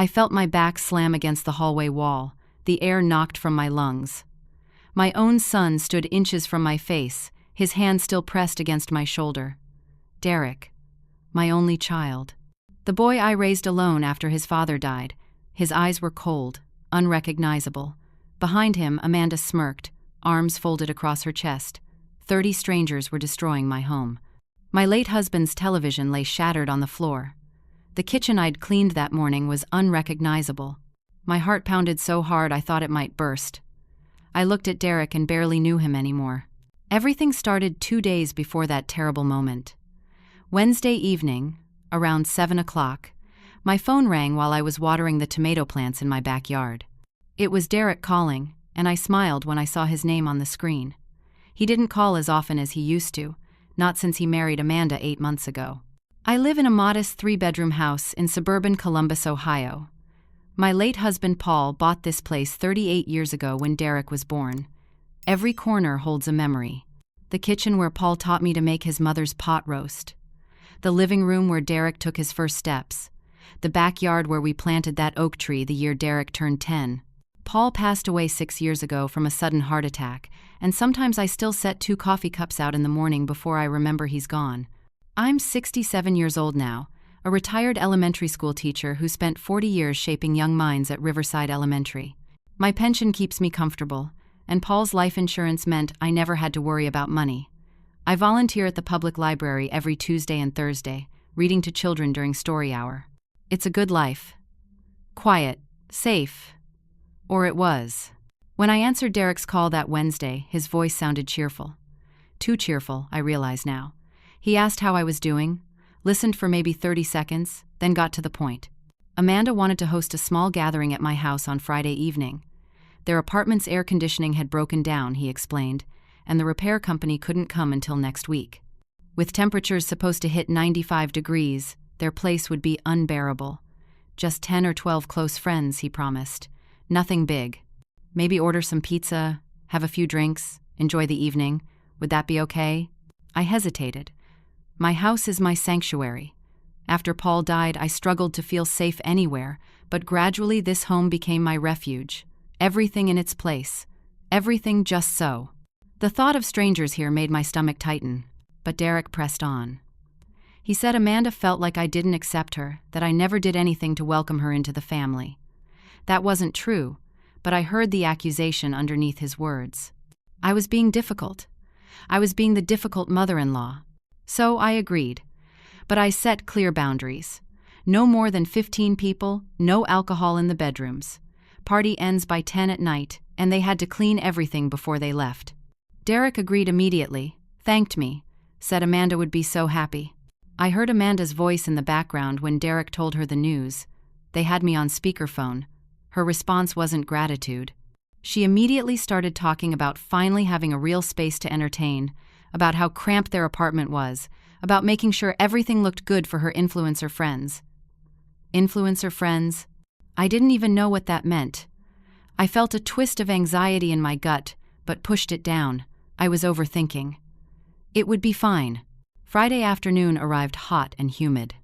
I felt my back slam against the hallway wall, the air knocked from my lungs. My own son stood inches from my face, his hand still pressed against my shoulder. Derek, my only child. The boy I raised alone after his father died. His eyes were cold, unrecognizable. Behind him, Amanda smirked, arms folded across her chest. 30 strangers were destroying my home. My late husband's television lay shattered on the floor. The kitchen I'd cleaned that morning was unrecognizable. My heart pounded so hard I thought it might burst. I looked at Derek and barely knew him anymore. Everything started 2 days before that terrible moment. Wednesday evening, around 7 o'clock, my phone rang while I was watering the tomato plants in my backyard. It was Derek calling, and I smiled when I saw his name on the screen. He didn't call as often as he used to, not since he married Amanda 8 months ago. I live in a modest 3-bedroom house in suburban Columbus, Ohio. My late husband Paul bought this place 38 years ago when Derek was born. Every corner holds a memory. The kitchen where Paul taught me to make his mother's pot roast. The living room where Derek took his first steps. The backyard where we planted that oak tree the year Derek turned 10. Paul passed away 6 years ago from a sudden heart attack, and sometimes I still set 2 coffee cups out in the morning before I remember he's gone. I'm 67 years old now, a retired elementary school teacher who spent 40 years shaping young minds at Riverside Elementary. My pension keeps me comfortable, and Paul's life insurance meant I never had to worry about money. I volunteer at the public library every Tuesday and Thursday, reading to children during story hour. It's a good life. Quiet, safe. Or it was. When I answered Derek's call that Wednesday, his voice sounded cheerful. Too cheerful, I realize now. He asked how I was doing, listened for maybe 30 seconds, then got to the point. Amanda wanted to host a small gathering at my house on Friday evening. Their apartment's air conditioning had broken down, he explained, and the repair company couldn't come until next week. With temperatures supposed to hit 95 degrees, their place would be unbearable. Just 10 or 12 close friends, he promised. Nothing big. Maybe order some pizza, have a few drinks, enjoy the evening. Would that be okay? I hesitated. My house is my sanctuary. After Paul died, I struggled to feel safe anywhere, but gradually this home became my refuge. Everything in its place. Everything just so. The thought of strangers here made my stomach tighten, but Derek pressed on. He said Amanda felt like I didn't accept her, that I never did anything to welcome her into the family. That wasn't true, but I heard the accusation underneath his words. I was being difficult. I was being the difficult mother-in-law. So I agreed. But I set clear boundaries. No more than 15 people, no alcohol in the bedrooms. Party ends by 10 at night, and they had to clean everything before they left. Derek agreed immediately, thanked me, said Amanda would be so happy. I heard Amanda's voice in the background when Derek told her the news. They had me on speakerphone. Her response wasn't gratitude. She immediately started talking about finally having a real space to entertain, about how cramped their apartment was, about making sure everything looked good for her influencer friends. Influencer friends? I didn't even know what that meant. I felt a twist of anxiety in my gut, but pushed it down. I was overthinking. It would be fine. Friday afternoon arrived hot and humid.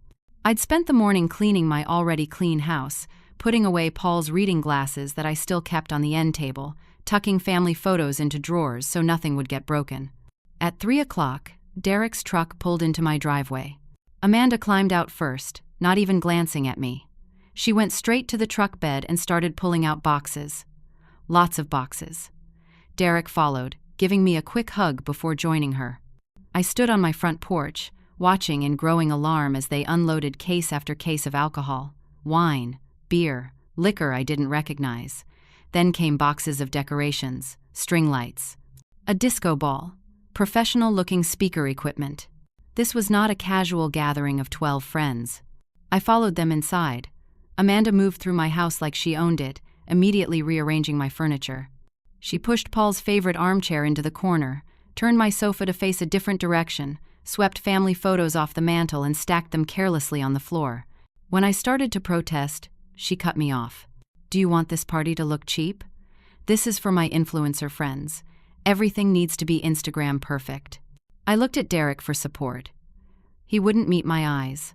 I'd spent the morning cleaning my already clean house, putting away Paul's reading glasses that I still kept on the end table, tucking family photos into drawers so nothing would get broken. At 3 o'clock, Derek's truck pulled into my driveway. Amanda climbed out first, not even glancing at me. She went straight to the truck bed and started pulling out boxes. Lots of boxes. Derek followed, giving me a quick hug before joining her. I stood on my front porch, watching in growing alarm as they unloaded case after case of alcohol, wine, beer, liquor I didn't recognize. Then came boxes of decorations, string lights, a disco ball, professional-looking speaker equipment. This was not a casual gathering of 12 friends. I followed them inside. Amanda moved through my house like she owned it, immediately rearranging my furniture. She pushed Paul's favorite armchair into the corner, turned my sofa to face a different direction, swept family photos off the mantel and stacked them carelessly on the floor. When I started to protest, she cut me off. Do you want this party to look cheap? This is for my influencer friends. Everything needs to be Instagram perfect. I looked at Derek for support. He wouldn't meet my eyes.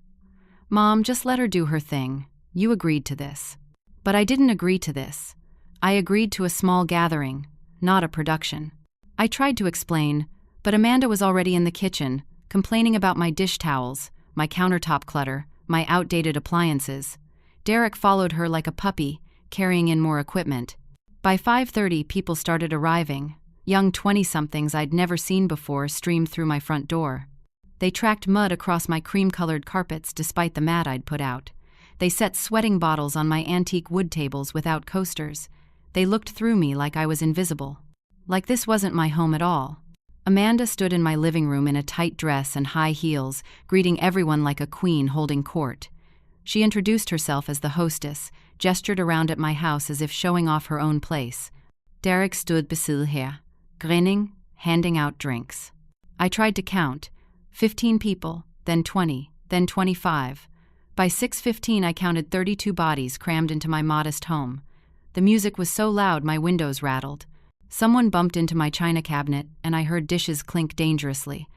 Mom, just let her do her thing. You agreed to this. But I didn't agree to this. I agreed to a small gathering, not a production. I tried to explain, but Amanda was already in the kitchen, complaining about my dish towels, my countertop clutter, my outdated appliances. Derek followed her like a puppy, carrying in more equipment. By 5:30, people started arriving. Young 20-somethings I'd never seen before streamed through my front door. They tracked mud across my cream-colored carpets despite the mat I'd put out. They set sweating bottles on my antique wood tables without coasters. They looked through me like I was invisible. Like this wasn't my home at all. Amanda stood in my living room in a tight dress and high heels, greeting everyone like a queen holding court. She introduced herself as the hostess, gestured around at my house as if showing off her own place. Derek stood beside her, grinning, handing out drinks. I tried to count. 15 people, then 20, then 25. By 6:15 I counted 32 bodies crammed into my modest home. The music was so loud my windows rattled. Someone bumped into my china cabinet, and I heard dishes clink dangerously.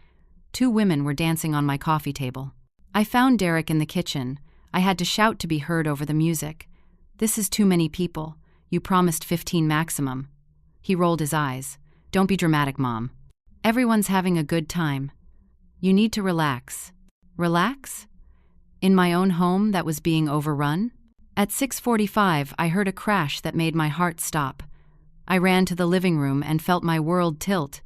2 women were dancing on my coffee table. I found Derek in the kitchen. I had to shout to be heard over the music. "This is too many people. You promised 15 maximum." He rolled his eyes. "Don't be dramatic, Mom. Everyone's having a good time. You need to relax." Relax? In my own home that was being overrun? At 6:45, I heard a crash that made my heart stop. I ran to the living room and felt my world tilt.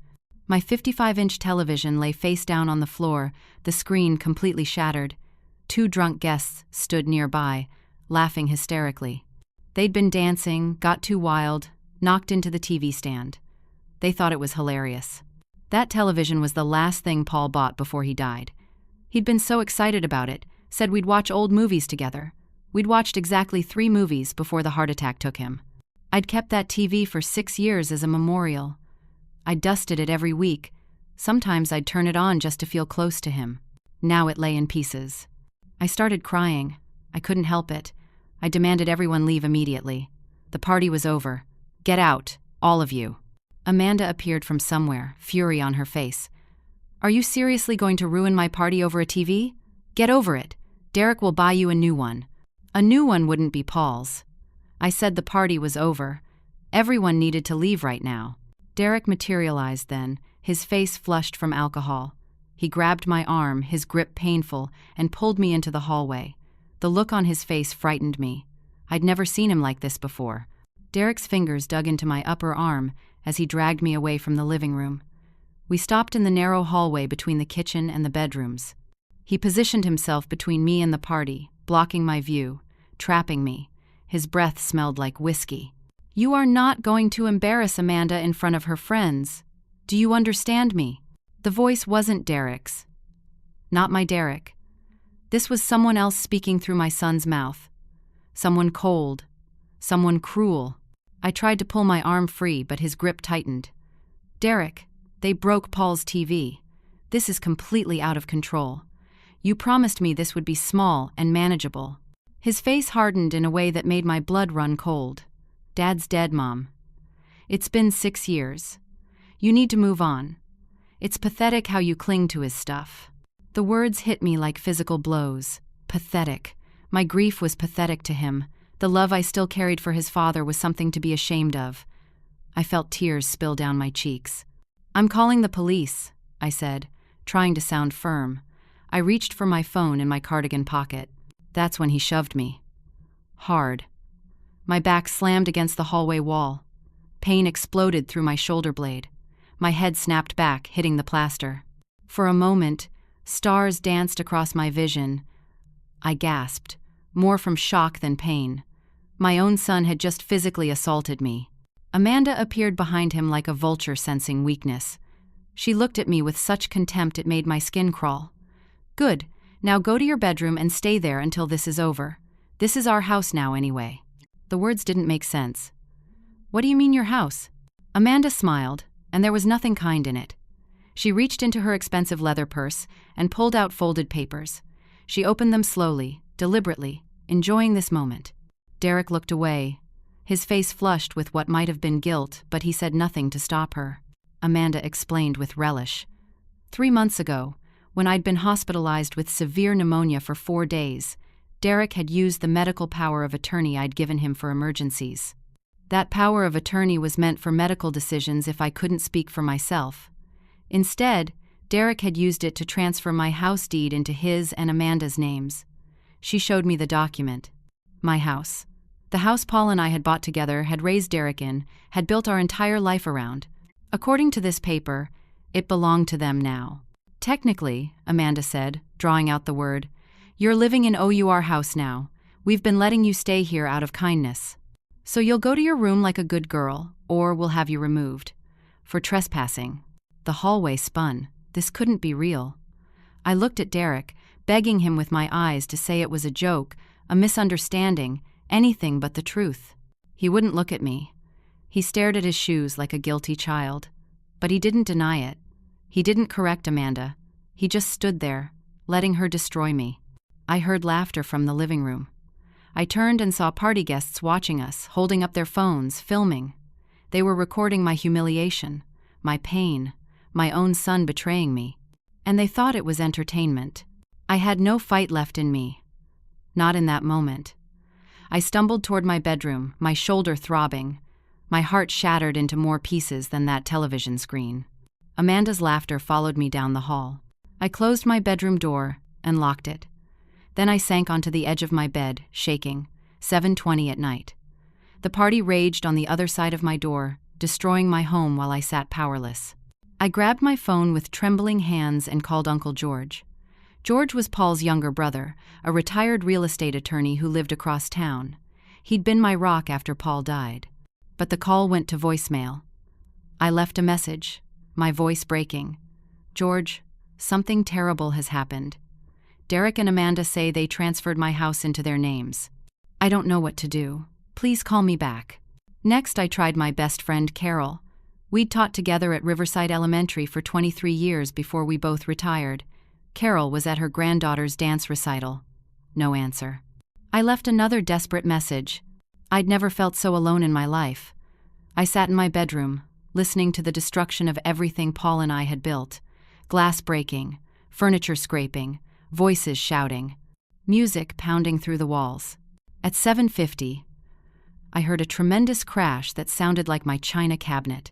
My 55-inch television lay face down on the floor, the screen completely shattered. 2 drunk guests stood nearby, laughing hysterically. They'd been dancing, got too wild, knocked into the TV stand. They thought it was hilarious. That television was the last thing Paul bought before he died. He'd been so excited about it, said we'd watch old movies together. We'd watched exactly 3 movies before the heart attack took him. I'd kept that TV for 6 years as a memorial. I dusted it every week. Sometimes I'd turn it on just to feel close to him. Now it lay in pieces. I started crying. I couldn't help it. I demanded everyone leave immediately. The party was over. "Get out, all of you." Amanda appeared from somewhere, fury on her face. "Are you seriously going to ruin my party over a TV? Get over it. Derek will buy you a new one." A new one wouldn't be Paul's. I said the party was over. Everyone needed to leave right now. Derek materialized then, his face flushed from alcohol. He grabbed my arm, his grip painful, and pulled me into the hallway. The look on his face frightened me. I'd never seen him like this before. Derek's fingers dug into my upper arm as he dragged me away from the living room. We stopped in the narrow hallway between the kitchen and the bedrooms. He positioned himself between me and the party, blocking my view, trapping me. His breath smelled like whiskey. "You are not going to embarrass Amanda in front of her friends. Do you understand me?" The voice wasn't Derek's. Not my Derek. This was someone else speaking through my son's mouth. Someone cold. Someone cruel. I tried to pull my arm free, but his grip tightened. "Derek, they broke Paul's TV. This is completely out of control. You promised me this would be small and manageable." His face hardened in a way that made my blood run cold. "Dad's dead, Mom. It's been 6 years. You need to move on. It's pathetic how you cling to his stuff." The words hit me like physical blows. Pathetic. My grief was pathetic to him. The love I still carried for his father was something to be ashamed of. I felt tears spill down my cheeks. "I'm calling the police," I said, trying to sound firm. I reached for my phone in my cardigan pocket. That's when he shoved me. Hard. My back slammed against the hallway wall. Pain exploded through my shoulder blade. My head snapped back, hitting the plaster. For a moment, stars danced across my vision. I gasped, more from shock than pain. My own son had just physically assaulted me. Amanda appeared behind him like a vulture sensing weakness. She looked at me with such contempt it made my skin crawl. "Good. Now go to your bedroom and stay there until this is over. This is our house now anyway." The words didn't make sense. "What do you mean your house?" Amanda smiled, and there was nothing kind in it. She reached into her expensive leather purse and pulled out folded papers. She opened them slowly, deliberately, enjoying this moment. Derek looked away. His face flushed with what might have been guilt, but he said nothing to stop her. Amanda explained with relish. 3 months ago, when I'd been hospitalized with severe pneumonia for 4 days, Derek had used the medical power of attorney I'd given him for emergencies. That power of attorney was meant for medical decisions if I couldn't speak for myself. Instead, Derek had used it to transfer my house deed into his and Amanda's names. She showed me the document. My house. The house Paul and I had bought together, had raised Derek in, had built our entire life around. According to this paper, it belonged to them now. Technically, Amanda said, drawing out the word, you're living in our house now. We've been letting you stay here out of kindness. So you'll go to your room like a good girl, or we'll have you removed. For trespassing. The hallway spun. This couldn't be real. I looked at Derek, begging him with my eyes to say it was a joke, a misunderstanding, anything but the truth. He wouldn't look at me. He stared at his shoes like a guilty child. But he didn't deny it. He didn't correct Amanda. He just stood there, letting her destroy me. I heard laughter from the living room. I turned and saw party guests watching us, holding up their phones, filming. They were recording my humiliation, my pain, my own son betraying me. And they thought it was entertainment. I had no fight left in me. Not in that moment. I stumbled toward my bedroom, my shoulder throbbing, my heart shattered into more pieces than that television screen. Amanda's laughter followed me down the hall. I closed my bedroom door and locked it. Then I sank onto the edge of my bed, shaking. 7:20 at night. The party raged on the other side of my door, destroying my home while I sat powerless. I grabbed my phone with trembling hands and called Uncle George. George was Paul's younger brother, a retired real estate attorney who lived across town. He'd been my rock after Paul died. But the call went to voicemail. I left a message, my voice breaking. George, something terrible has happened. Derek and Amanda say they transferred my house into their names. I don't know what to do. Please call me back. Next, I tried my best friend Carol. We'd taught together at Riverside Elementary for 23 years before we both retired. Carol was at her granddaughter's dance recital. No answer. I left another desperate message. I'd never felt so alone in my life. I sat in my bedroom, listening to the destruction of everything Paul and I had built. Glass breaking, furniture scraping, voices shouting, music pounding through the walls. At 7:50, I heard a tremendous crash that sounded like my china cabinet,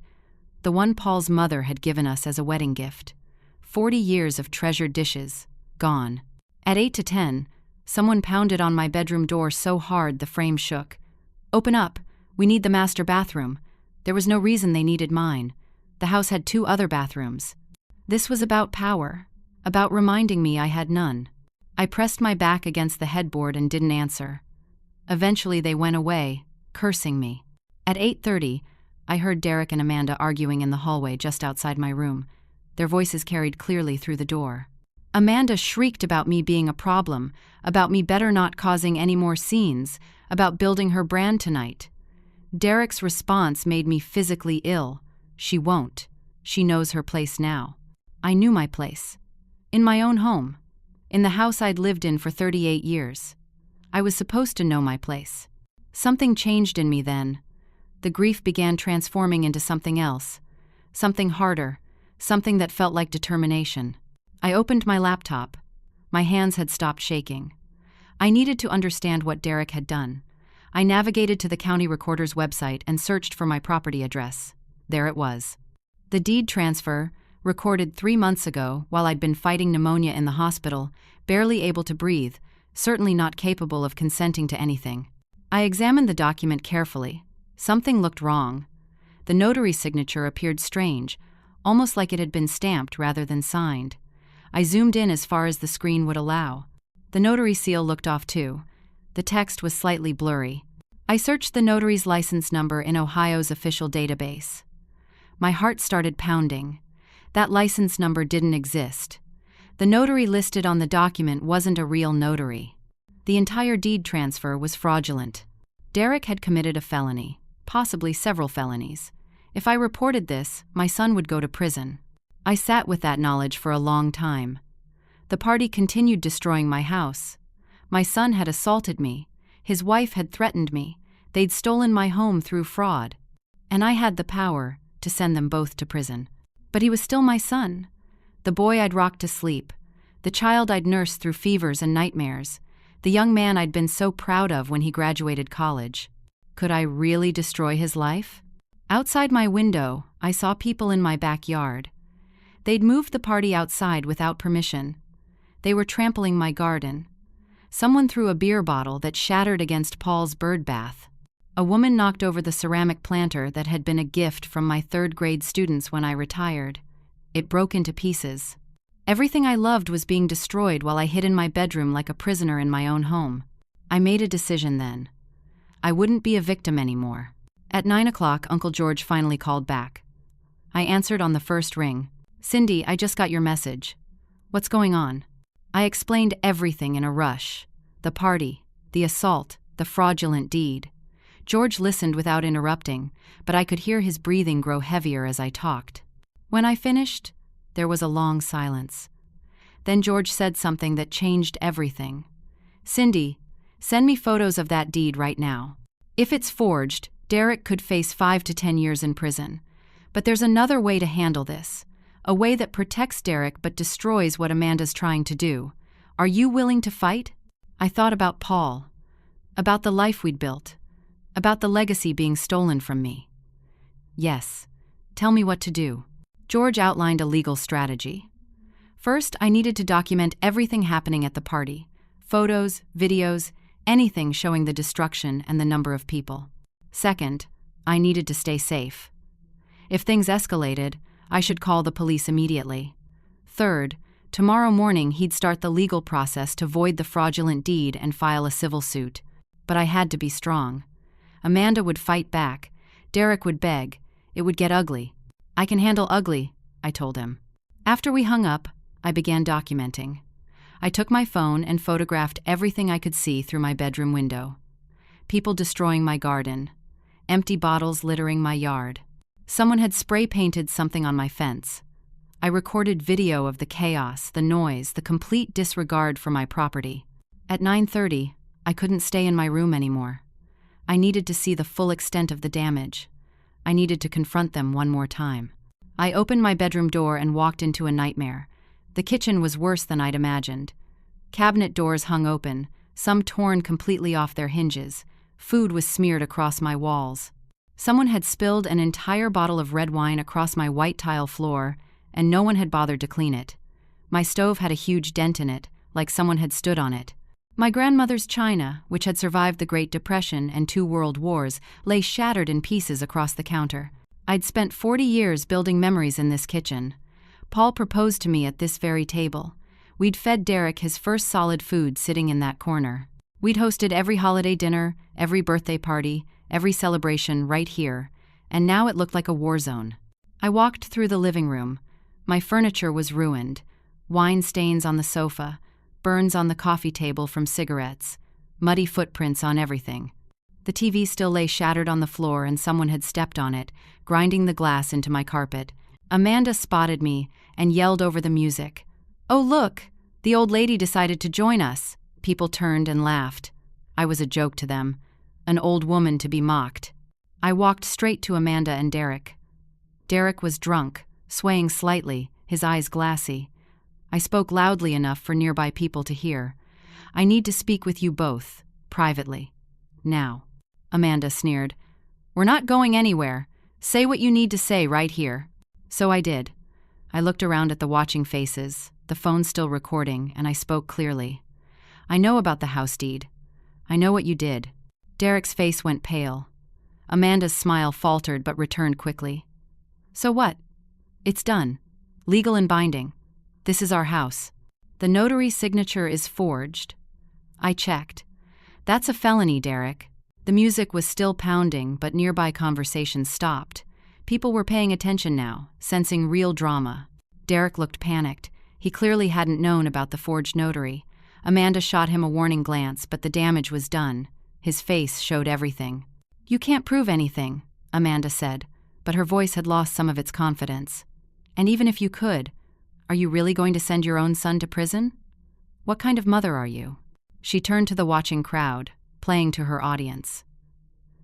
the one Paul's mother had given us as a wedding gift. 40 years of treasured dishes, gone. At 8 to 10, someone pounded on my bedroom door so hard the frame shook. Open up, we need the master bathroom. There was no reason they needed mine. The house had 2 other bathrooms. This was about power, about reminding me I had none. I pressed my back against the headboard and didn't answer. Eventually they went away, cursing me. At 8:30, I heard Derek and Amanda arguing in the hallway just outside my room. Their voices carried clearly through the door. Amanda shrieked about me being a problem, about me better not causing any more scenes, about building her brand tonight. Derek's response made me physically ill. She won't. She knows her place now. I knew my place. In my own home. In the house I'd lived in for 38 years. I was supposed to know my place. Something changed in me then. The grief began transforming into something else. Something harder. Something that felt like determination. I opened my laptop. My hands had stopped shaking. I needed to understand what Derek had done. I navigated to the county recorder's website and searched for my property address. There it was. The deed transfer, recorded 3 months ago while I'd been fighting pneumonia in the hospital, barely able to breathe, certainly not capable of consenting to anything. I examined the document carefully. Something looked wrong. The notary signature appeared strange, almost like it had been stamped rather than signed. I zoomed in as far as the screen would allow. The notary seal looked off too. The text was slightly blurry. I searched the notary's license number in Ohio's official database. My heart started pounding. That license number didn't exist. The notary listed on the document wasn't a real notary. The entire deed transfer was fraudulent. Derek had committed a felony, possibly several felonies. If I reported this, my son would go to prison. I sat with that knowledge for a long time. The party continued destroying my house. My son had assaulted me. His wife had threatened me. They'd stolen my home through fraud. And I had the power to send them both to prison. But he was still my son. The boy I'd rocked to sleep. The child I'd nursed through fevers and nightmares. The young man I'd been so proud of when he graduated college. Could I really destroy his life? Outside my window, I saw people in my backyard. They'd moved the party outside without permission. They were trampling my garden. Someone threw a beer bottle that shattered against Paul's bird bath. A woman knocked over the ceramic planter that had been a gift from my third-grade students when I retired. It broke into pieces. Everything I loved was being destroyed while I hid in my bedroom like a prisoner in my own home. I made a decision then. I wouldn't be a victim anymore. At 9 o'clock, Uncle George finally called back. I answered on the first ring. "Cindy, I just got your message. What's going on?" I explained everything in a rush. The party, the assault, the fraudulent deed. George listened without interrupting, but I could hear his breathing grow heavier as I talked. When I finished, there was a long silence. Then George said something that changed everything. "Cindy, send me photos of that deed right now. If it's forged, Derek could face 5 to 10 years in prison. But there's another way to handle this. A way that protects Derek but destroys what Amanda's trying to do. Are you willing to fight?" I thought about Paul, about the life we'd built, about the legacy being stolen from me. "Yes. Tell me what to do." George outlined a legal strategy. First, I needed to document everything happening at the party. Photos, videos, anything showing the destruction and the number of people. Second, I needed to stay safe. If things escalated, I should call the police immediately. Third, tomorrow morning he'd start the legal process to void the fraudulent deed and file a civil suit. But I had to be strong. Amanda would fight back. Derek would beg. It would get ugly. "I can handle ugly," I told him. After we hung up, I began documenting. I took my phone and photographed everything I could see through my bedroom window. People destroying my garden. Empty bottles littering my yard. Someone had spray-painted something on my fence. I recorded video of the chaos, the noise, the complete disregard for my property. At 9:30, I couldn't stay in my room anymore. I needed to see the full extent of the damage. I needed to confront them one more time. I opened my bedroom door and walked into a nightmare. The kitchen was worse than I'd imagined. Cabinet doors hung open, some torn completely off their hinges. Food was smeared across my walls. Someone had spilled an entire bottle of red wine across my white tile floor, and no one had bothered to clean it. My stove had a huge dent in it, like someone had stood on it. My grandmother's china, which had survived the Great Depression and 2 world wars, lay shattered in pieces across the counter. I'd spent 40 years building memories in this kitchen. Paul proposed to me at this very table. We'd fed Derek his first solid food sitting in that corner. We'd hosted every holiday dinner, every birthday party, every celebration right here, and now it looked like a war zone. I walked through the living room. My furniture was ruined. Wine stains on the sofa, burns on the coffee table from cigarettes, muddy footprints on everything. The TV still lay shattered on the floor and someone had stepped on it, grinding the glass into my carpet. Amanda spotted me and yelled over the music. "Oh look, the old lady decided to join us." People turned and laughed. I was a joke to them, an old woman to be mocked. I walked straight to Amanda and Derek. Derek was drunk, swaying slightly, his eyes glassy. I spoke loudly enough for nearby people to hear. "I need to speak with you both, privately. Now." Amanda sneered. "We're not going anywhere. Say what you need to say right here." So I did. I looked around at the watching faces, the phone still recording, and I spoke clearly. "I know about the house deed. I know what you did." Derek's face went pale. Amanda's smile faltered but returned quickly. "So what? It's done. Legal and binding. This is our house. The notary signature is forged." I checked. "That's a felony, Derek." The music was still pounding, but nearby conversations stopped. People were paying attention now, sensing real drama. Derek looked panicked. He clearly hadn't known about the forged notary. Amanda shot him a warning glance, but the damage was done. His face showed everything. "You can't prove anything," Amanda said, but her voice had lost some of its confidence. "And even if you could, are you really going to send your own son to prison? What kind of mother are you?" She turned to the watching crowd, playing to her audience.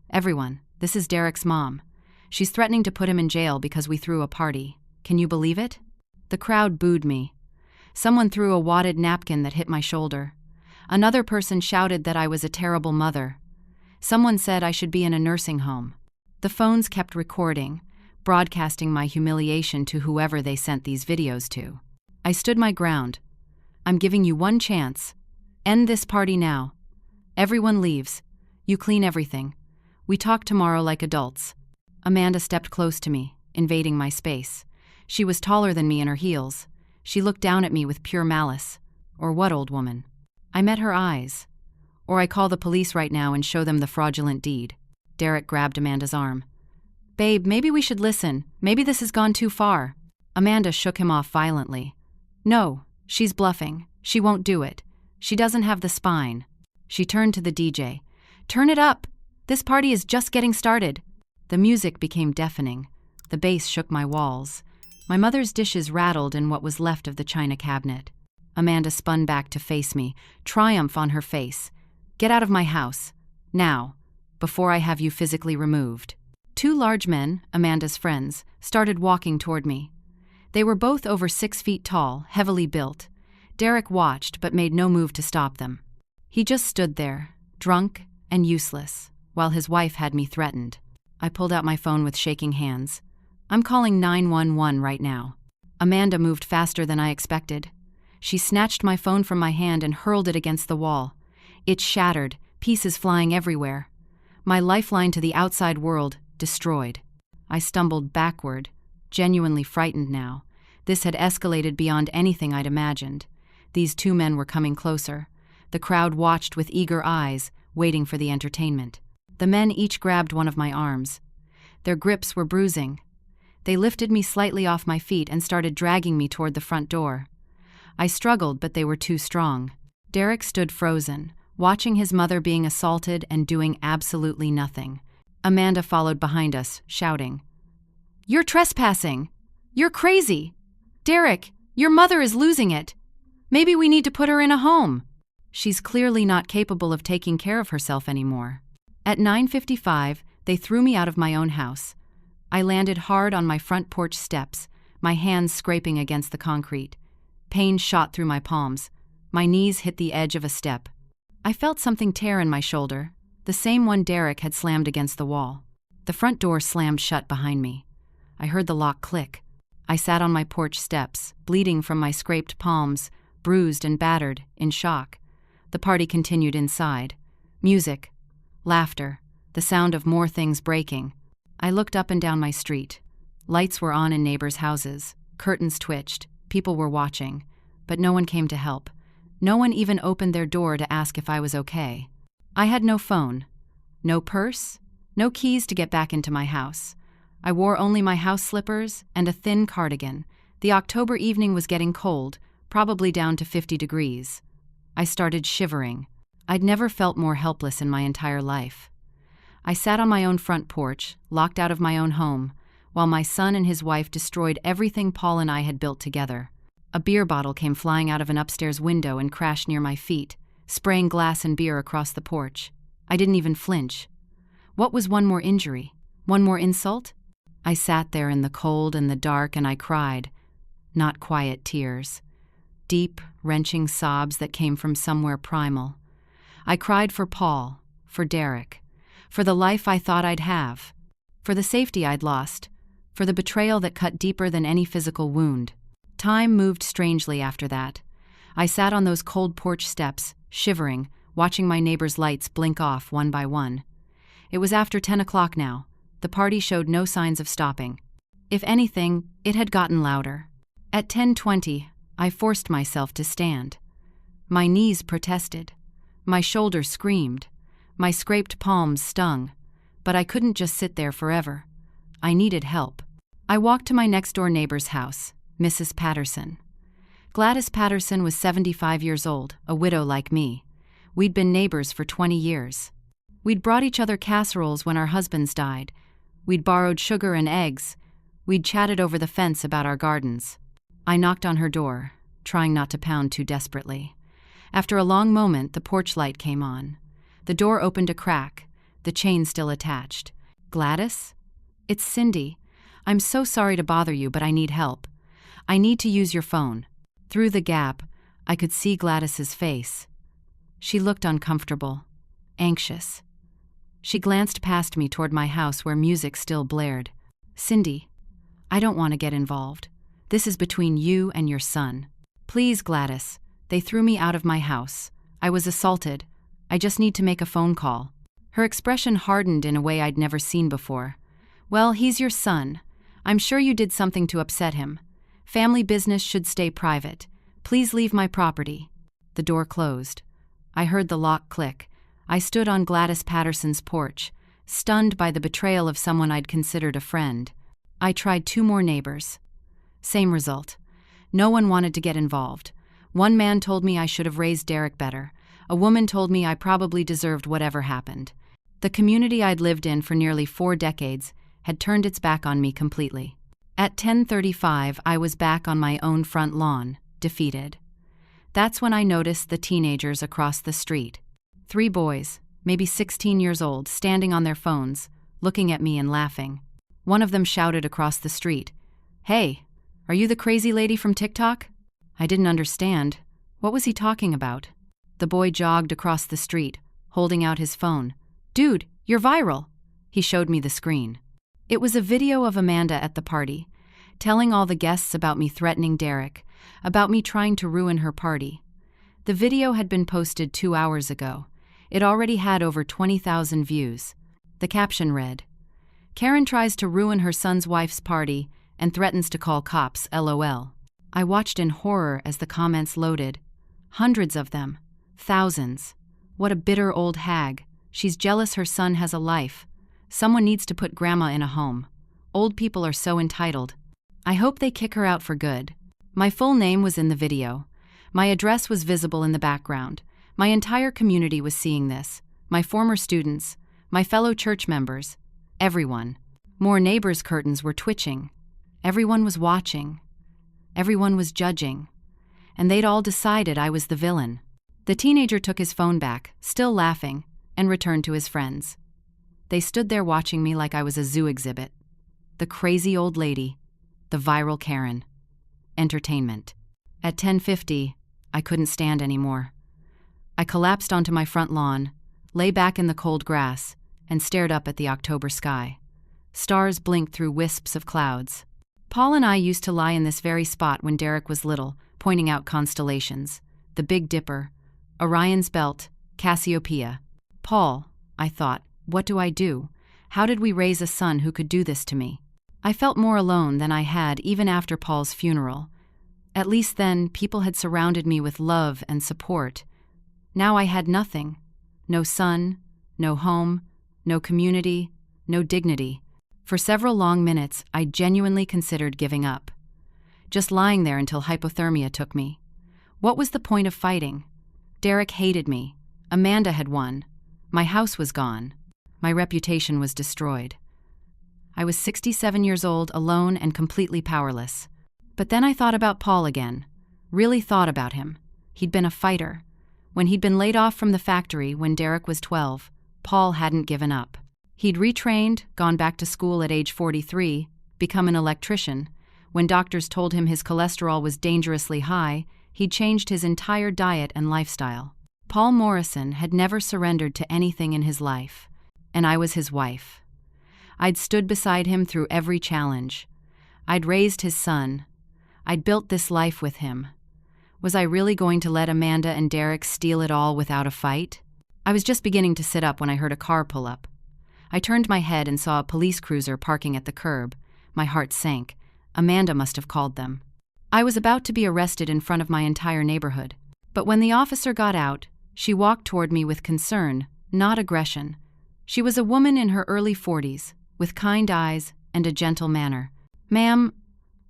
"Everyone, this is Derek's mom. She's threatening to put him in jail because we threw a party. Can you believe it?" The crowd booed me. Someone threw a wadded napkin that hit my shoulder. Another person shouted that I was a terrible mother. Someone said I should be in a nursing home. The phones kept recording, broadcasting my humiliation to whoever they sent these videos to. I stood my ground. I'm giving you one chance. End this party now. Everyone leaves. You clean everything. We talk tomorrow like adults. Amanda stepped close to me, invading my space. She was taller than me in her heels. She looked down at me with pure malice. Or what, old woman? I met her eyes. Or I call the police right now and show them the fraudulent deed. Derek grabbed Amanda's arm. Babe, maybe we should listen. Maybe this has gone too far. Amanda shook him off violently. No, she's bluffing. She won't do it. She doesn't have the spine. She turned to the DJ. Turn it up. This party is just getting started. The music became deafening. The bass shook my walls. My mother's dishes rattled in what was left of the china cabinet. Amanda spun back to face me, triumph on her face. Get out of my house. Now, before I have you physically removed. Two large men, Amanda's friends, started walking toward me. They were both over 6 feet tall, heavily built. Derek watched but made no move to stop them. He just stood there, drunk and useless, while his wife had me threatened. I pulled out my phone with shaking hands. I'm calling 911 right now. Amanda moved faster than I expected. She snatched my phone from my hand and hurled it against the wall. It shattered, pieces flying everywhere. My lifeline to the outside world destroyed. I stumbled backward, genuinely frightened now. This had escalated beyond anything I'd imagined. These two men were coming closer. The crowd watched with eager eyes, waiting for the entertainment. The men each grabbed one of my arms. Their grips were bruising. They lifted me slightly off my feet and started dragging me toward the front door. I struggled, but they were too strong. Derek stood frozen, watching his mother being assaulted and doing absolutely nothing. Amanda followed behind us, shouting, "You're trespassing! You're crazy! Derek, your mother is losing it! Maybe we need to put her in a home! She's clearly not capable of taking care of herself anymore." At 9:55, they threw me out of my own house. I landed hard on my front porch steps, my hands scraping against the concrete. Pain shot through my palms. My knees hit the edge of a step. I felt something tear in my shoulder, the same one Derek had slammed against the wall. The front door slammed shut behind me. I heard the lock click. I sat on my porch steps, bleeding from my scraped palms, bruised and battered, in shock. The party continued inside. Music, laughter, the sound of more things breaking. I looked up and down my street. Lights were on in neighbors' houses. Curtains twitched. People were watching. But no one came to help. No one even opened their door to ask if I was okay. I had no phone, no purse, no keys to get back into my house. I wore only my house slippers and a thin cardigan. The October evening was getting cold, probably down to 50 degrees. I started shivering. I'd never felt more helpless in my entire life. I sat on my own front porch, locked out of my own home, while my son and his wife destroyed everything Paul and I had built together. A beer bottle came flying out of an upstairs window and crashed near my feet, spraying glass and beer across the porch. I didn't even flinch. What was one more injury? One more insult? I sat there in the cold and the dark and I cried. Not quiet tears. Deep, wrenching sobs that came from somewhere primal. I cried for Paul, for Derek, for the life I thought I'd have, for the safety I'd lost, for the betrayal that cut deeper than any physical wound. Time moved strangely after that. I sat on those cold porch steps, shivering, watching my neighbors' lights blink off one by one. It was after 10 o'clock now. The party showed no signs of stopping. If anything, it had gotten louder. At 10:20, I forced myself to stand. My knees protested. My shoulders screamed. My scraped palms stung. But I couldn't just sit there forever. I needed help. I walked to my next-door neighbor's house, Mrs. Patterson. Gladys Patterson was 75 years old, a widow like me. We'd been neighbors for 20 years. We'd brought each other casseroles when our husbands died. We'd borrowed sugar and eggs. We'd chatted over the fence about our gardens. I knocked on her door, trying not to pound too desperately. After a long moment, the porch light came on. The door opened a crack, the chain still attached. "Gladys? It's Cindy. I'm so sorry to bother you, but I need help. I need to use your phone." Through the gap, I could see Gladys's face. She looked uncomfortable, anxious. She glanced past me toward my house where music still blared. "Cindy, I don't want to get involved. This is between you and your son. Please, Gladys, they threw me out of my house. I was assaulted. I just need to make a phone call." Her expression hardened in a way I'd never seen before. "Well, he's your son. I'm sure you did something to upset him. Family business should stay private. Please leave my property." The door closed. I heard the lock click. I stood on Gladys Patterson's porch, stunned by the betrayal of someone I'd considered a friend. I tried 2 more neighbors. Same result. No one wanted to get involved. One man told me I should have raised Derek better. A woman told me I probably deserved whatever happened. The community I'd lived in for nearly 4 decades had turned its back on me completely. At 10:35, I was back on my own front lawn, defeated. That's when I noticed the teenagers across the street. 3 boys, maybe 16 years old, standing on their phones, looking at me and laughing. One of them shouted across the street, "Hey, are you the crazy lady from TikTok?" I didn't understand. What was he talking about? The boy jogged across the street, holding out his phone. "Dude, you're viral." He showed me the screen. It was a video of Amanda at the party, telling all the guests about me threatening Derek, about me trying to ruin her party. The video had been posted 2 hours ago. It already had over 20,000 views. The caption read, "Karen tries to ruin her son's wife's party and threatens to call cops, LOL." I watched in horror as the comments loaded. Hundreds of them. Thousands. "What a bitter old hag. She's jealous her son has a life. Someone needs to put grandma in a home. Old people are so entitled. I hope they kick her out for good." My full name was in the video. My address was visible in the background. My entire community was seeing this. My former students, my fellow church members, everyone. More neighbors' curtains were twitching. Everyone was watching. Everyone was judging. And they'd all decided I was the villain. The teenager took his phone back, still laughing, and returned to his friends. They stood there watching me like I was a zoo exhibit. The crazy old lady. The viral Karen. Entertainment. At 10:50, I couldn't stand anymore. I collapsed onto my front lawn, lay back in the cold grass, and stared up at the October sky. Stars blinked through wisps of clouds. Paul and I used to lie in this very spot when Derek was little, pointing out constellations. The Big Dipper, Orion's Belt, Cassiopeia. Paul, I thought, what do I do? How did we raise a son who could do this to me? I felt more alone than I had even after Paul's funeral. At least then, people had surrounded me with love and support. Now I had nothing. No son, no home, no community, no dignity. For several long minutes, I genuinely considered giving up. Just lying there until hypothermia took me. What was the point of fighting? Derek hated me. Amanda had won. My house was gone. My reputation was destroyed. I was 67 years old, alone and completely powerless. But then I thought about Paul again. Really thought about him. He'd been a fighter. When he'd been laid off from the factory when Derek was 12, Paul hadn't given up. He'd retrained, gone back to school at age 43, become an electrician. When doctors told him his cholesterol was dangerously high, he'd changed his entire diet and lifestyle. Paul Morrison had never surrendered to anything in his life, and I was his wife. I'd stood beside him through every challenge. I'd raised his son. I'd built this life with him. Was I really going to let Amanda and Derek steal it all without a fight? I was just beginning to sit up when I heard a car pull up. I turned my head and saw a police cruiser parking at the curb. My heart sank. Amanda must have called them. I was about to be arrested in front of my entire neighborhood. But when the officer got out, she walked toward me with concern, not aggression. She was a woman in her early 40s, with kind eyes and a gentle manner. "Ma'am,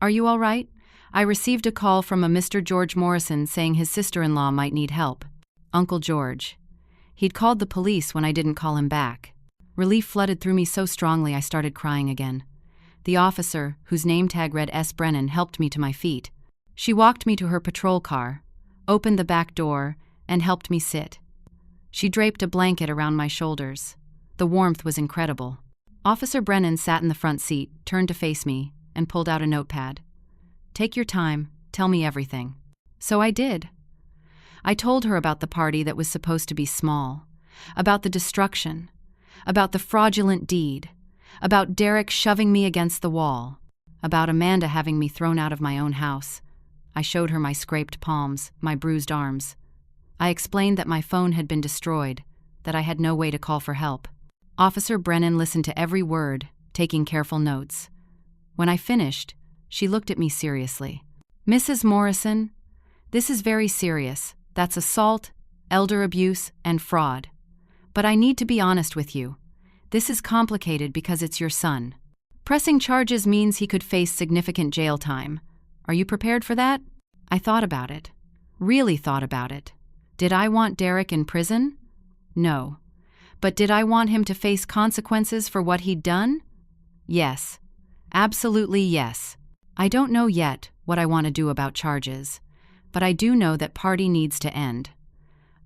are you all right? I received a call from a Mr. George Morrison saying his sister-in-law might need help." Uncle George. He'd called the police when I didn't call him back. Relief flooded through me so strongly I started crying again. The officer, whose name tag read S. Brennan, helped me to my feet. She walked me to her patrol car, opened the back door, and helped me sit. She draped a blanket around my shoulders. The warmth was incredible. Officer Brennan sat in the front seat, turned to face me, and pulled out a notepad. "Take your time, tell me everything." So I did. I told her about the party that was supposed to be small, about the destruction, about the fraudulent deed, about Derek shoving me against the wall, about Amanda having me thrown out of my own house. I showed her my scraped palms, my bruised arms. I explained that my phone had been destroyed, that I had no way to call for help. Officer Brennan listened to every word, taking careful notes. When I finished, she looked at me seriously. "Mrs. Morrison, this is very serious. That's assault, elder abuse, and fraud. But I need to be honest with you. This is complicated because it's your son. Pressing charges means he could face significant jail time. Are you prepared for that?" I thought about it. Really thought about it. Did I want Derek in prison? No. But did I want him to face consequences for what he'd done? Yes. Absolutely yes. I don't know yet what I want to do about charges, but I do know that party needs to end.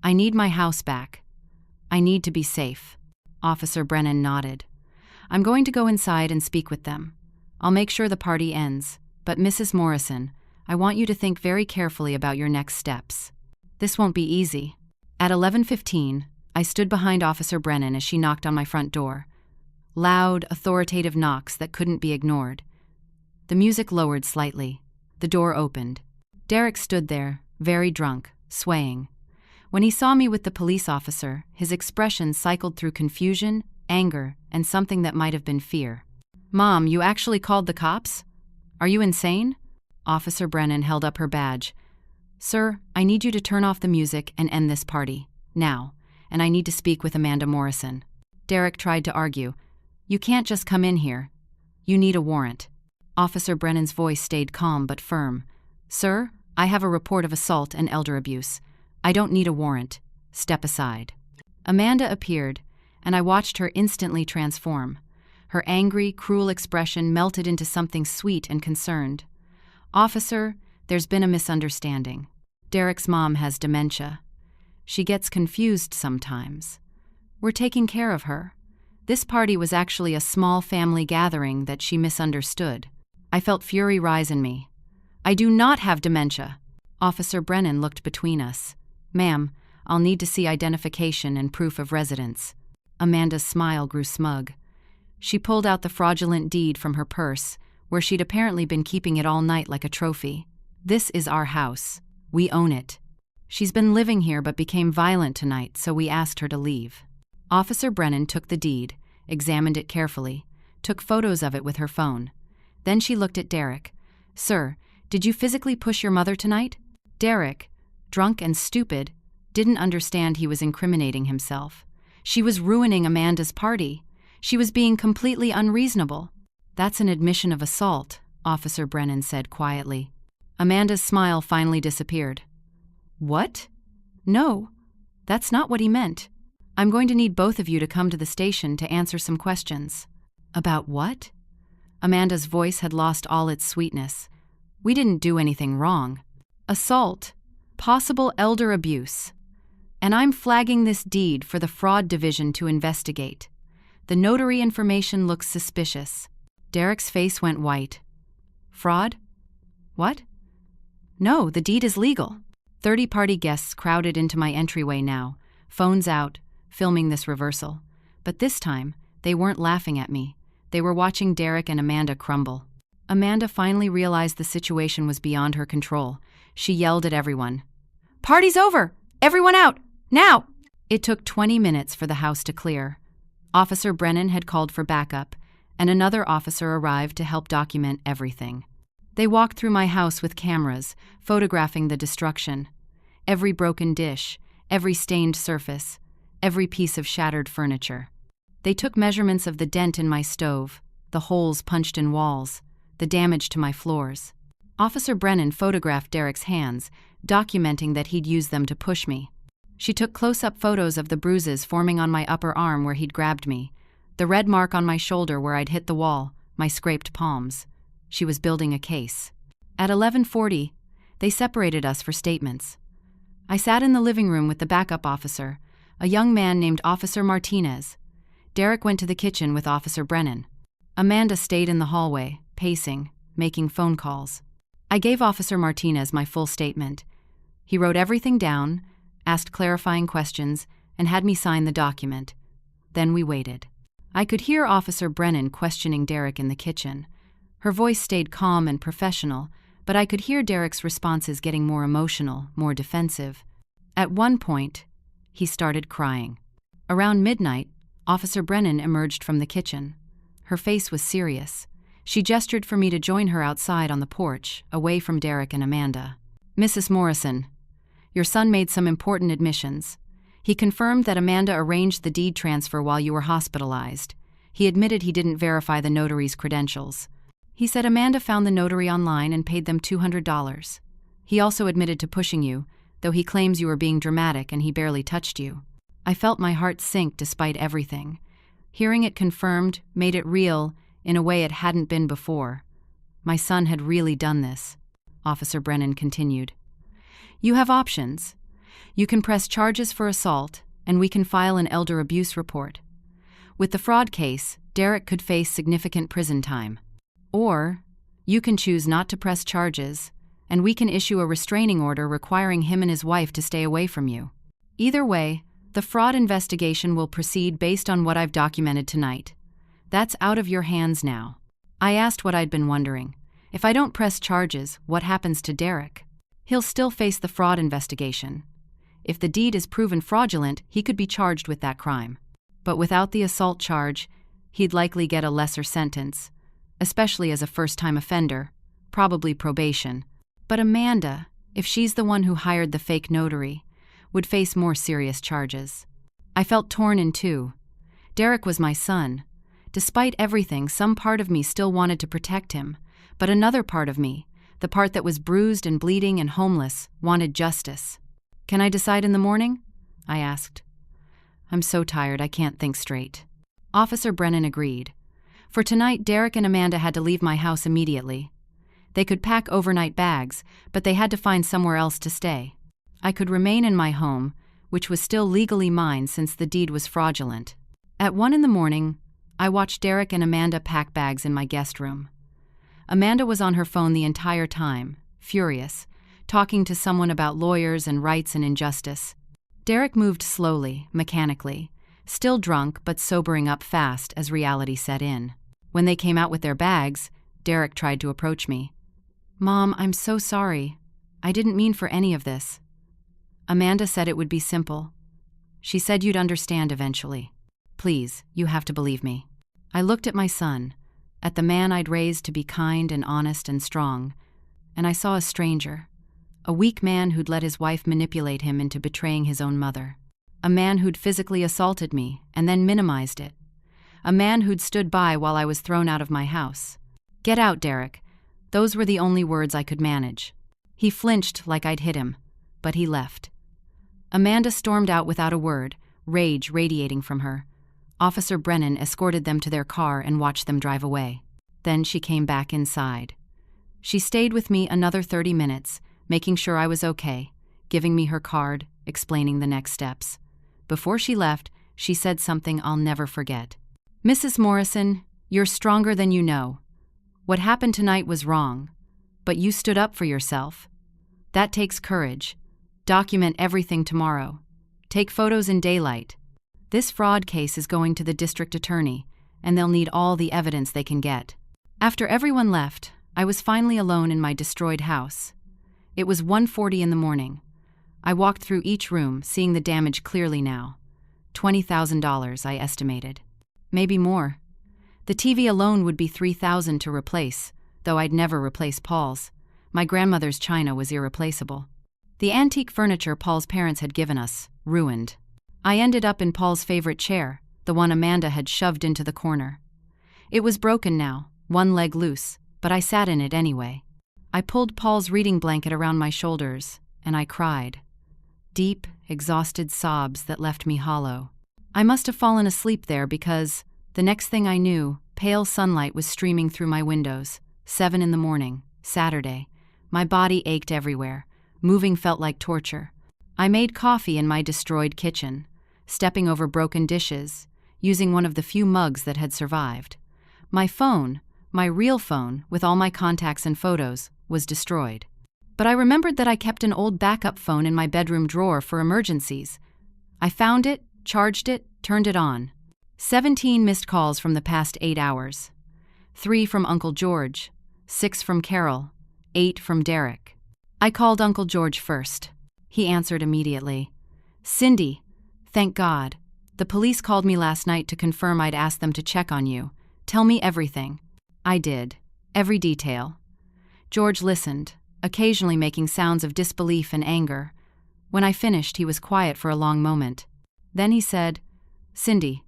I need my house back. I need to be safe. Officer Brennan nodded. "I'm going to go inside and speak with them. I'll make sure the party ends. But Mrs. Morrison, I want you to think very carefully about your next steps. This won't be easy." At 11:15, I stood behind Officer Brennan as she knocked on my front door. Loud, authoritative knocks that couldn't be ignored. The music lowered slightly. The door opened. Derek stood there, very drunk, swaying. When he saw me with the police officer, his expression cycled through confusion, anger, and something that might have been fear. "Mom, you actually called the cops? Are you insane?" Officer Brennan held up her badge. "Sir, I need you to turn off the music and end this party. Now. And I need to speak with Amanda Morrison." Derek tried to argue. "You can't just come in here. You need a warrant." Officer Brennan's voice stayed calm but firm. "Sir, I have a report of assault and elder abuse. I don't need a warrant. Step aside." Amanda appeared, and I watched her instantly transform. Her angry, cruel expression melted into something sweet and concerned. "Officer, there's been a misunderstanding. Derek's mom has dementia. She gets confused sometimes. We're taking care of her. This party was actually a small family gathering that she misunderstood." I felt fury rise in me. "I do not have dementia." Officer Brennan looked between us. "Ma'am, I'll need to see identification and proof of residence." Amanda's smile grew smug. She pulled out the fraudulent deed from her purse, where she'd apparently been keeping it all night like a trophy. "This is our house. We own it. She's been living here but became violent tonight, so we asked her to leave." Officer Brennan took the deed, examined it carefully, took photos of it with her phone. Then she looked at Derek. "Sir, did you physically push your mother tonight?" Derek, drunk and stupid, didn't understand he was incriminating himself. She was ruining Amanda's party. She was being completely unreasonable. "That's an admission of assault," Officer Brennan said quietly. Amanda's smile finally disappeared. "What? No, that's not what he meant. I'm going to need both of you to come to the station to answer some questions." "About what?" Amanda's voice had lost all its sweetness. "We didn't do anything wrong. Assault. Possible elder abuse. And I'm flagging this deed for the fraud division to investigate. The notary information looks suspicious." Derek's face went white. "Fraud? What?" "No, the deed is legal." 30 party guests crowded into my entryway now, phones out, filming this reversal. But this time, they weren't laughing at me. They were watching Derek and Amanda crumble. Amanda finally realized the situation was beyond her control. She yelled at everyone. "Party's over! Everyone out! Now!" It took 20 minutes for the house to clear. Officer Brennan had called for backup, and another officer arrived to help document everything. They walked through my house with cameras, photographing the destruction. Every broken dish, every stained surface, every piece of shattered furniture. They took measurements of the dent in my stove, the holes punched in walls, the damage to my floors. Officer Brennan photographed Derek's hands, documenting that he'd used them to push me. She took close-up photos of the bruises forming on my upper arm where he'd grabbed me, the red mark on my shoulder where I'd hit the wall, my scraped palms. She was building a case. At 11:40, they separated us for statements. I sat in the living room with the backup officer, a young man named Officer Martinez. Derek went to the kitchen with Officer Brennan. Amanda stayed in the hallway, pacing, making phone calls. I gave Officer Martinez my full statement. He wrote everything down, asked clarifying questions, and had me sign the document. Then we waited. I could hear Officer Brennan questioning Derek in the kitchen. Her voice stayed calm and professional, but I could hear Derek's responses getting more emotional, more defensive. At one point, he started crying. Around midnight, Officer Brennan emerged from the kitchen. Her face was serious. She gestured for me to join her outside on the porch, away from Derek and Amanda. "Mrs. Morrison, your son made some important admissions. He confirmed that Amanda arranged the deed transfer while you were hospitalized. He admitted he didn't verify the notary's credentials. He said Amanda found the notary online and paid them $200. He also admitted to pushing you, though he claims you were being dramatic and he barely touched you." I felt my heart sink despite everything. Hearing it confirmed made it real in a way it hadn't been before. My son had really done this. Officer Brennan continued. "You have options. You can press charges for assault, and we can file an elder abuse report. With the fraud case, Derek could face significant prison time. Or, you can choose not to press charges, and we can issue a restraining order requiring him and his wife to stay away from you. Either way, the fraud investigation will proceed based on what I've documented tonight. That's out of your hands now." I asked what I'd been wondering. If I don't press charges, what happens to Derek? He'll still face the fraud investigation. If the deed is proven fraudulent, he could be charged with that crime. But without the assault charge, he'd likely get a lesser sentence, especially as a first-time offender, probably probation. But Amanda, if she's the one who hired the fake notary, would face more serious charges. I felt torn in two. Derek was my son. Despite everything, some part of me still wanted to protect him, but another part of me, the part that was bruised and bleeding and homeless, wanted justice. "Can I decide in the morning?" I asked. "I'm so tired I can't think straight." Officer Brennan agreed. For tonight, Derek and Amanda had to leave my house immediately. They could pack overnight bags, but they had to find somewhere else to stay. I could remain in my home, which was still legally mine since the deed was fraudulent. At 1 a.m, I watched Derek and Amanda pack bags in my guest room. Amanda was on her phone the entire time, furious, talking to someone about lawyers and rights and injustice. Derek moved slowly, mechanically, still drunk but sobering up fast as reality set in. When they came out with their bags, Derek tried to approach me. "Mom, I'm so sorry. I didn't mean for any of this." Amanda said it would be simple. She said you'd understand eventually. "Please, you have to believe me." I looked at my son, at the man I'd raised to be kind and honest and strong, and I saw a stranger, a weak man who'd let his wife manipulate him into betraying his own mother. A man who'd physically assaulted me and then minimized it. A man who'd stood by while I was thrown out of my house. "Get out, Derek." Those were the only words I could manage. He flinched like I'd hit him, but he left. Amanda stormed out without a word, rage radiating from her. Officer Brennan escorted them to their car and watched them drive away. Then she came back inside. She stayed with me another 30 minutes, making sure I was okay, giving me her card, explaining the next steps. Before she left, she said something I'll never forget. "Mrs. Morrison, you're stronger than you know. What happened tonight was wrong, but you stood up for yourself. That takes courage. Document everything tomorrow. Take photos in daylight. This fraud case is going to the district attorney, and they'll need all the evidence they can get." After everyone left, I was finally alone in my destroyed house. It was 1:40 in the morning. I walked through each room, seeing the damage clearly now. $20,000, I estimated. Maybe more. The TV alone would be $3,000 to replace, though I'd never replace Paul's. My grandmother's china was irreplaceable. The antique furniture Paul's parents had given us, ruined. I ended up in Paul's favorite chair, the one Amanda had shoved into the corner. It was broken now, one leg loose, but I sat in it anyway. I pulled Paul's reading blanket around my shoulders, and I cried. Deep, exhausted sobs that left me hollow. I must have fallen asleep there because, the next thing I knew, pale sunlight was streaming through my windows. 7 a.m, Saturday. My body ached everywhere. Moving felt like torture. I made coffee in my destroyed kitchen, stepping over broken dishes, using one of the few mugs that had survived. My phone, my real phone, with all my contacts and photos, was destroyed. But I remembered that I kept an old backup phone in my bedroom drawer for emergencies. I found it, charged it, turned it on. 17 missed calls from the past 8 hours. 3 from Uncle George, 6 from Carol, 8 from Derek. I called Uncle George first. He answered immediately. "Cindy, thank God. The police called me last night to confirm I'd asked them to check on you. Tell me everything." I did. Every detail. George listened, occasionally making sounds of disbelief and anger. When I finished, he was quiet for a long moment. Then he said, "Cindy,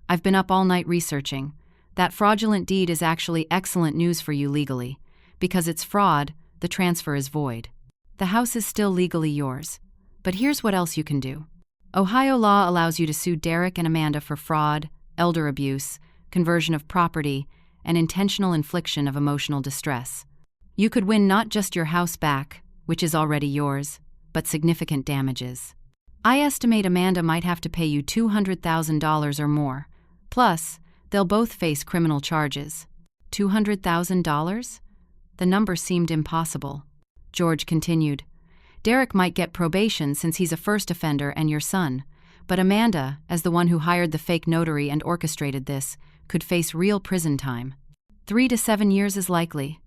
I've been up all night researching. That fraudulent deed is actually excellent news for you legally. Because it's fraud, the transfer is void. The house is still legally yours. But here's what else you can do. Ohio law allows you to sue Derek and Amanda for fraud, elder abuse, conversion of property, and intentional infliction of emotional distress. You could win not just your house back, which is already yours, but significant damages. I estimate Amanda might have to pay you $200,000 or more. Plus, they'll both face criminal charges. $200,000? The number seemed impossible. George continued. Derek might get probation since he's a first offender and your son, but Amanda, as the one who hired the fake notary and orchestrated this, could face real prison time. 3 to 7 years is likely.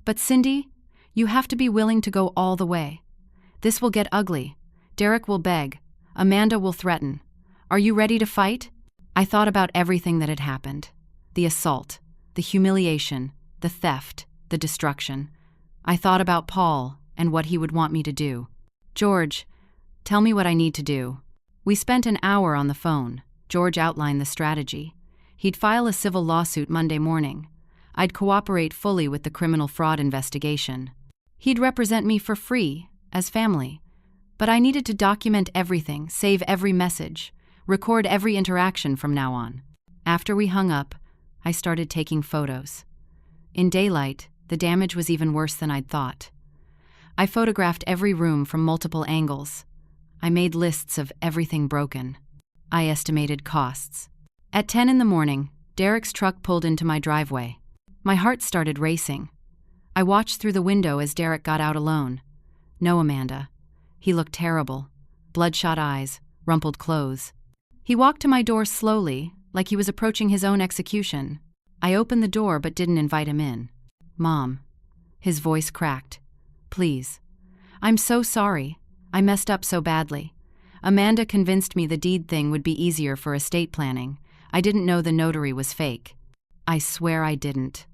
But Cindy, you have to be willing to go all the way. This will get ugly. Derek will beg. Amanda will threaten. Are you ready to fight? I thought about everything that had happened. The assault, the humiliation, the theft, the destruction. I thought about Paul and what he would want me to do. George, tell me what I need to do. We spent an hour on the phone. George outlined the strategy. He'd file a civil lawsuit Monday morning. I'd cooperate fully with the criminal fraud investigation. He'd represent me for free, as family. But I needed to document everything, save every message, record every interaction from now on. After we hung up, I started taking photos. In daylight, the damage was even worse than I'd thought. I photographed every room from multiple angles. I made lists of everything broken. I estimated costs. At 10 in the morning, Derek's truck pulled into my driveway. My heart started racing. I watched through the window as Derek got out alone. No, Amanda. He looked terrible. Bloodshot eyes, rumpled clothes. He walked to my door slowly, like he was approaching his own execution. I opened the door but didn't invite him in. Mom. His voice cracked. Please. I'm so sorry. I messed up so badly. Amanda convinced me the deed thing would be easier for estate planning. I didn't know the notary was fake. I swear I didn't.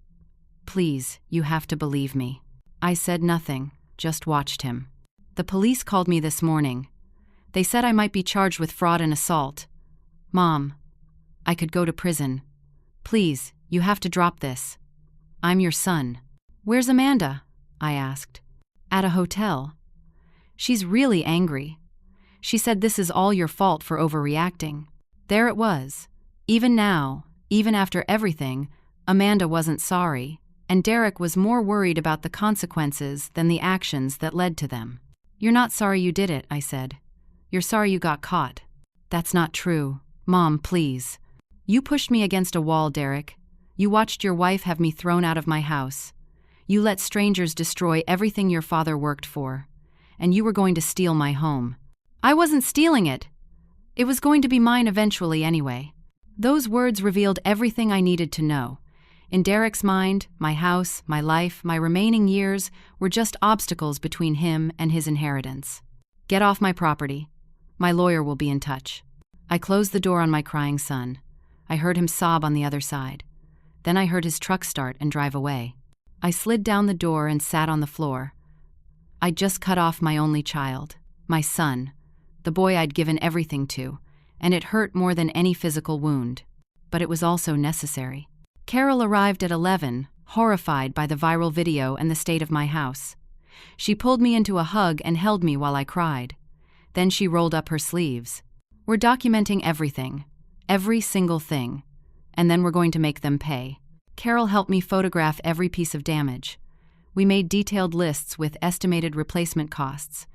Please, you have to believe me. I said nothing, just watched him. The police called me this morning. They said I might be charged with fraud and assault. Mom, I could go to prison. Please, you have to drop this. I'm your son. Where's Amanda? I asked. At a hotel. She's really angry. She said this is all your fault for overreacting. There it was. Even now, even after everything, Amanda wasn't sorry, and Derek was more worried about the consequences than the actions that led to them. You're not sorry you did it, I said. You're sorry you got caught. That's not true. Mom, please. You pushed me against a wall, Derek. You watched your wife have me thrown out of my house. You let strangers destroy everything your father worked for. And you were going to steal my home. I wasn't stealing it. It was going to be mine eventually anyway. Those words revealed everything I needed to know. In Derek's mind, my house, my life, my remaining years were just obstacles between him and his inheritance. Get off my property. My lawyer will be in touch. I closed the door on my crying son. I heard him sob on the other side. Then I heard his truck start and drive away. I slid down the door and sat on the floor. I'd just cut off my only child, my son, the boy I'd given everything to, and it hurt more than any physical wound. But it was also necessary. Carol arrived at 11, horrified by the viral video and the state of my house. She pulled me into a hug and held me while I cried. Then she rolled up her sleeves. We're documenting everything, every single thing, and then we're going to make them pay. Carol helped me photograph every piece of damage. We made detailed lists with estimated replacement costs.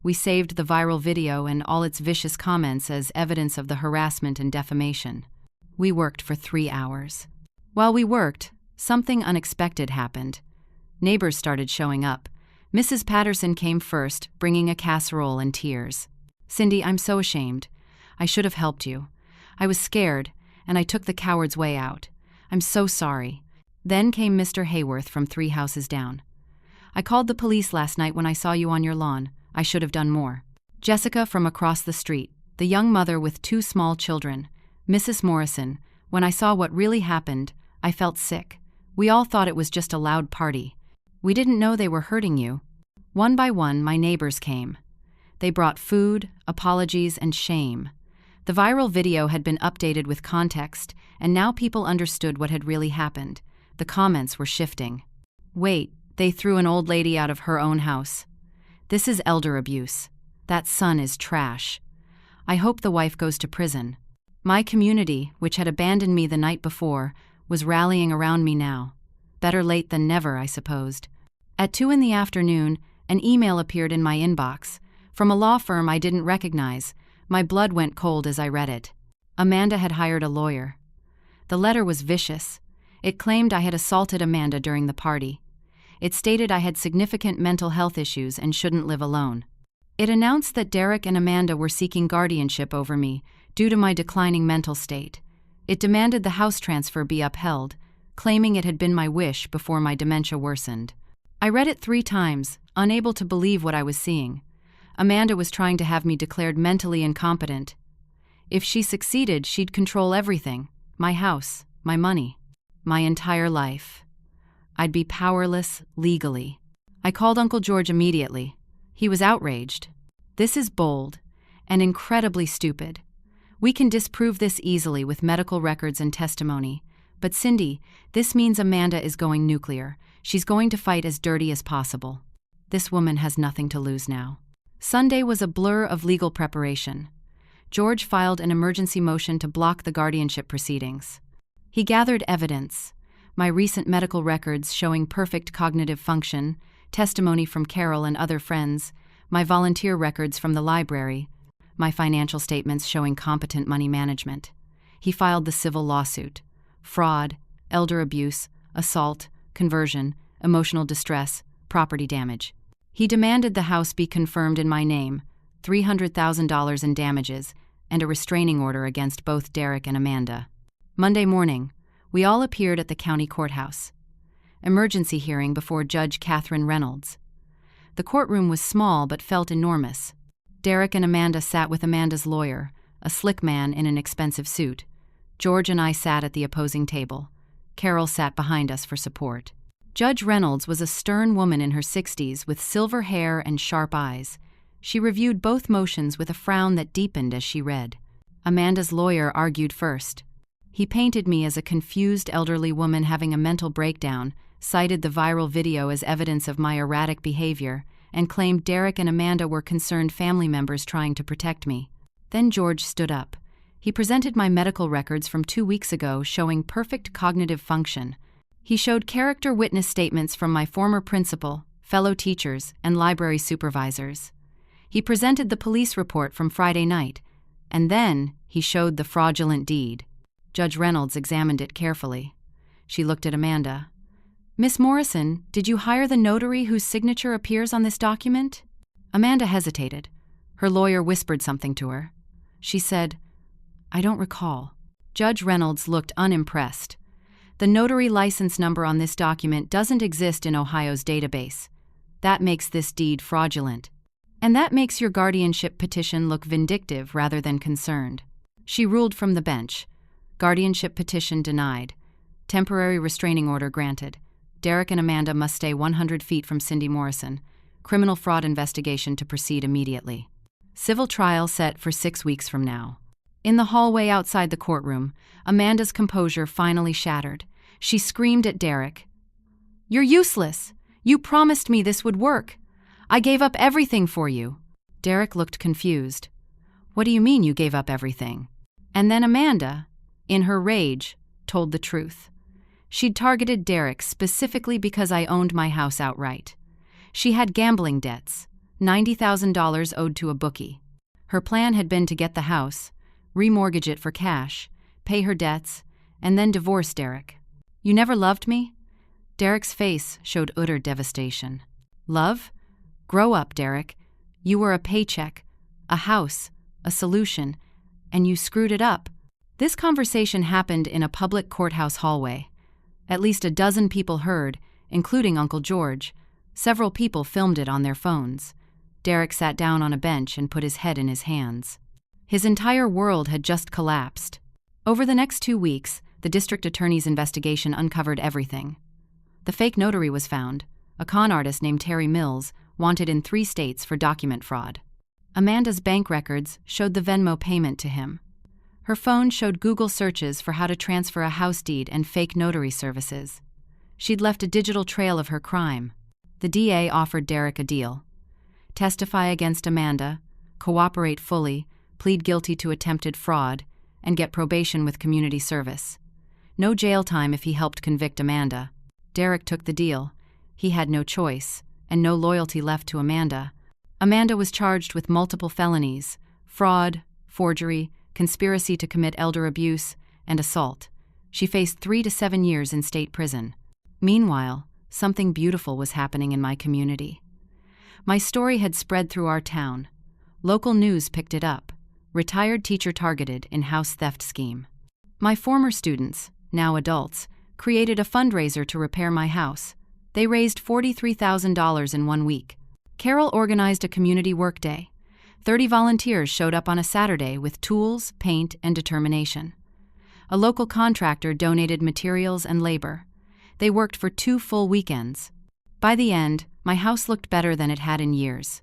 We saved the viral video and all its vicious comments as evidence of the harassment and defamation. We worked for 3 hours. While we worked, something unexpected happened. Neighbors started showing up. Mrs. Patterson came first, bringing a casserole and tears. "Cindy, I'm so ashamed. I should have helped you. I was scared, and I took the coward's way out. I'm so sorry." Then came Mr. Hayworth from 3 houses down. "I called the police last night when I saw you on your lawn. I should have done more." Jessica from across the street, the young mother with 2 small children. "Mrs. Morrison, when I saw what really happened, I felt sick. We all thought it was just a loud party. We didn't know they were hurting you." One by one, my neighbors came. They brought food, apologies, and shame. The viral video had been updated with context, and now people understood what had really happened. The comments were shifting. "Wait, they threw an old lady out of her own house. This is elder abuse. That son is trash. I hope the wife goes to prison." My community, which had abandoned me the night before, was rallying around me now. Better late than never, I supposed. At 2 in the afternoon, an email appeared in my inbox, from a law firm I didn't recognize. My blood went cold as I read it. Amanda had hired a lawyer. The letter was vicious. It claimed I had assaulted Amanda during the party. It stated I had significant mental health issues and shouldn't live alone. It announced that Derek and Amanda were seeking guardianship over me due to my declining mental state. It demanded the house transfer be upheld, claiming it had been my wish before my dementia worsened. I read it 3 times, unable to believe what I was seeing. Amanda was trying to have me declared mentally incompetent. If she succeeded, she'd control everything: my house, my money, my entire life. I'd be powerless legally. I called Uncle George immediately. He was outraged. "This is bold and incredibly stupid. We can disprove this easily with medical records and testimony. But Cindy, this means Amanda is going nuclear. She's going to fight as dirty as possible. This woman has nothing to lose now." Sunday was a blur of legal preparation. George filed an emergency motion to block the guardianship proceedings. He gathered evidence: my recent medical records showing perfect cognitive function, testimony from Carol and other friends, my volunteer records from the library, my financial statements showing competent money management. He filed the civil lawsuit: fraud, elder abuse, assault, conversion, emotional distress, property damage. He demanded the house be confirmed in my name, $300,000 in damages, and a restraining order against both Derek and Amanda. Monday morning, we all appeared at the county courthouse. Emergency hearing before Judge Catherine Reynolds. The courtroom was small but felt enormous. Derek and Amanda sat with Amanda's lawyer, a slick man in an expensive suit. George and I sat at the opposing table. Carol sat behind us for support. Judge Reynolds was a stern woman in her 60s with silver hair and sharp eyes. She reviewed both motions with a frown that deepened as she read. Amanda's lawyer argued first. He painted me as a confused elderly woman having a mental breakdown, cited the viral video as evidence of my erratic behavior, and claimed Derek and Amanda were concerned family members trying to protect me. Then George stood up. He presented my medical records from 2 weeks ago showing perfect cognitive function. He showed character witness statements from my former principal, fellow teachers, and library supervisors. He presented the police report from Friday night, and then he showed the fraudulent deed. Judge Reynolds examined it carefully. She looked at Amanda. "Miss Morrison, did you hire the notary whose signature appears on this document?" Amanda hesitated. Her lawyer whispered something to her. She said, "I don't recall." Judge Reynolds looked unimpressed. "The notary license number on this document doesn't exist in Ohio's database. That makes this deed fraudulent. And that makes your guardianship petition look vindictive rather than concerned." She ruled from the bench. Guardianship petition denied. Temporary restraining order granted. Derek and Amanda must stay 100 feet from Cindy Morrison. Criminal fraud investigation to proceed immediately. Civil trial set for 6 weeks from now. In the hallway outside the courtroom, Amanda's composure finally shattered. She screamed at Derek. "You're useless! You promised me this would work! I gave up everything for you!" Derek looked confused. "What do you mean you gave up everything?" And then Amanda, in her rage, told the truth. She'd targeted Derek specifically because I owned my house outright. She had gambling debts, $90,000 owed to a bookie. Her plan had been to get the house, remortgage it for cash, pay her debts, and then divorce Derek. "You never loved me?" Derek's face showed utter devastation. "Love? Grow up, Derek. You were a paycheck, a house, a solution, and you screwed it up. This conversation happened in a public courthouse hallway. At least a dozen people heard, including Uncle George. Several people filmed it on their phones. Derek sat down on a bench and put his head in his hands. His entire world had just collapsed. Over the next 2 weeks, the district attorney's investigation uncovered everything. The fake notary was found, a con artist named Terry Mills, wanted in 3 states for document fraud. Amanda's bank records showed the Venmo payment to him. Her phone showed Google searches for how to transfer a house deed and fake notary services. She'd left a digital trail of her crime. The DA offered Derek a deal: testify against Amanda, cooperate fully, plead guilty to attempted fraud, and get probation with community service. No jail time if he helped convict Amanda. Derek took the deal. He had no choice, and no loyalty left to Amanda. Amanda was charged with multiple felonies: fraud, forgery, conspiracy to commit elder abuse, and assault. She faced 3 to 7 years in state prison. Meanwhile, something beautiful was happening in my community. My story had spread through our town. Local news picked it up. Retired teacher targeted in house theft scheme. My former students, now adults, created a fundraiser to repair my house. They raised $43,000 in 1 week. Carol organized a community workday. 30 volunteers showed up on a Saturday with tools, paint, and determination. A local contractor donated materials and labor. They worked for 2 full weekends. By the end, my house looked better than it had in years.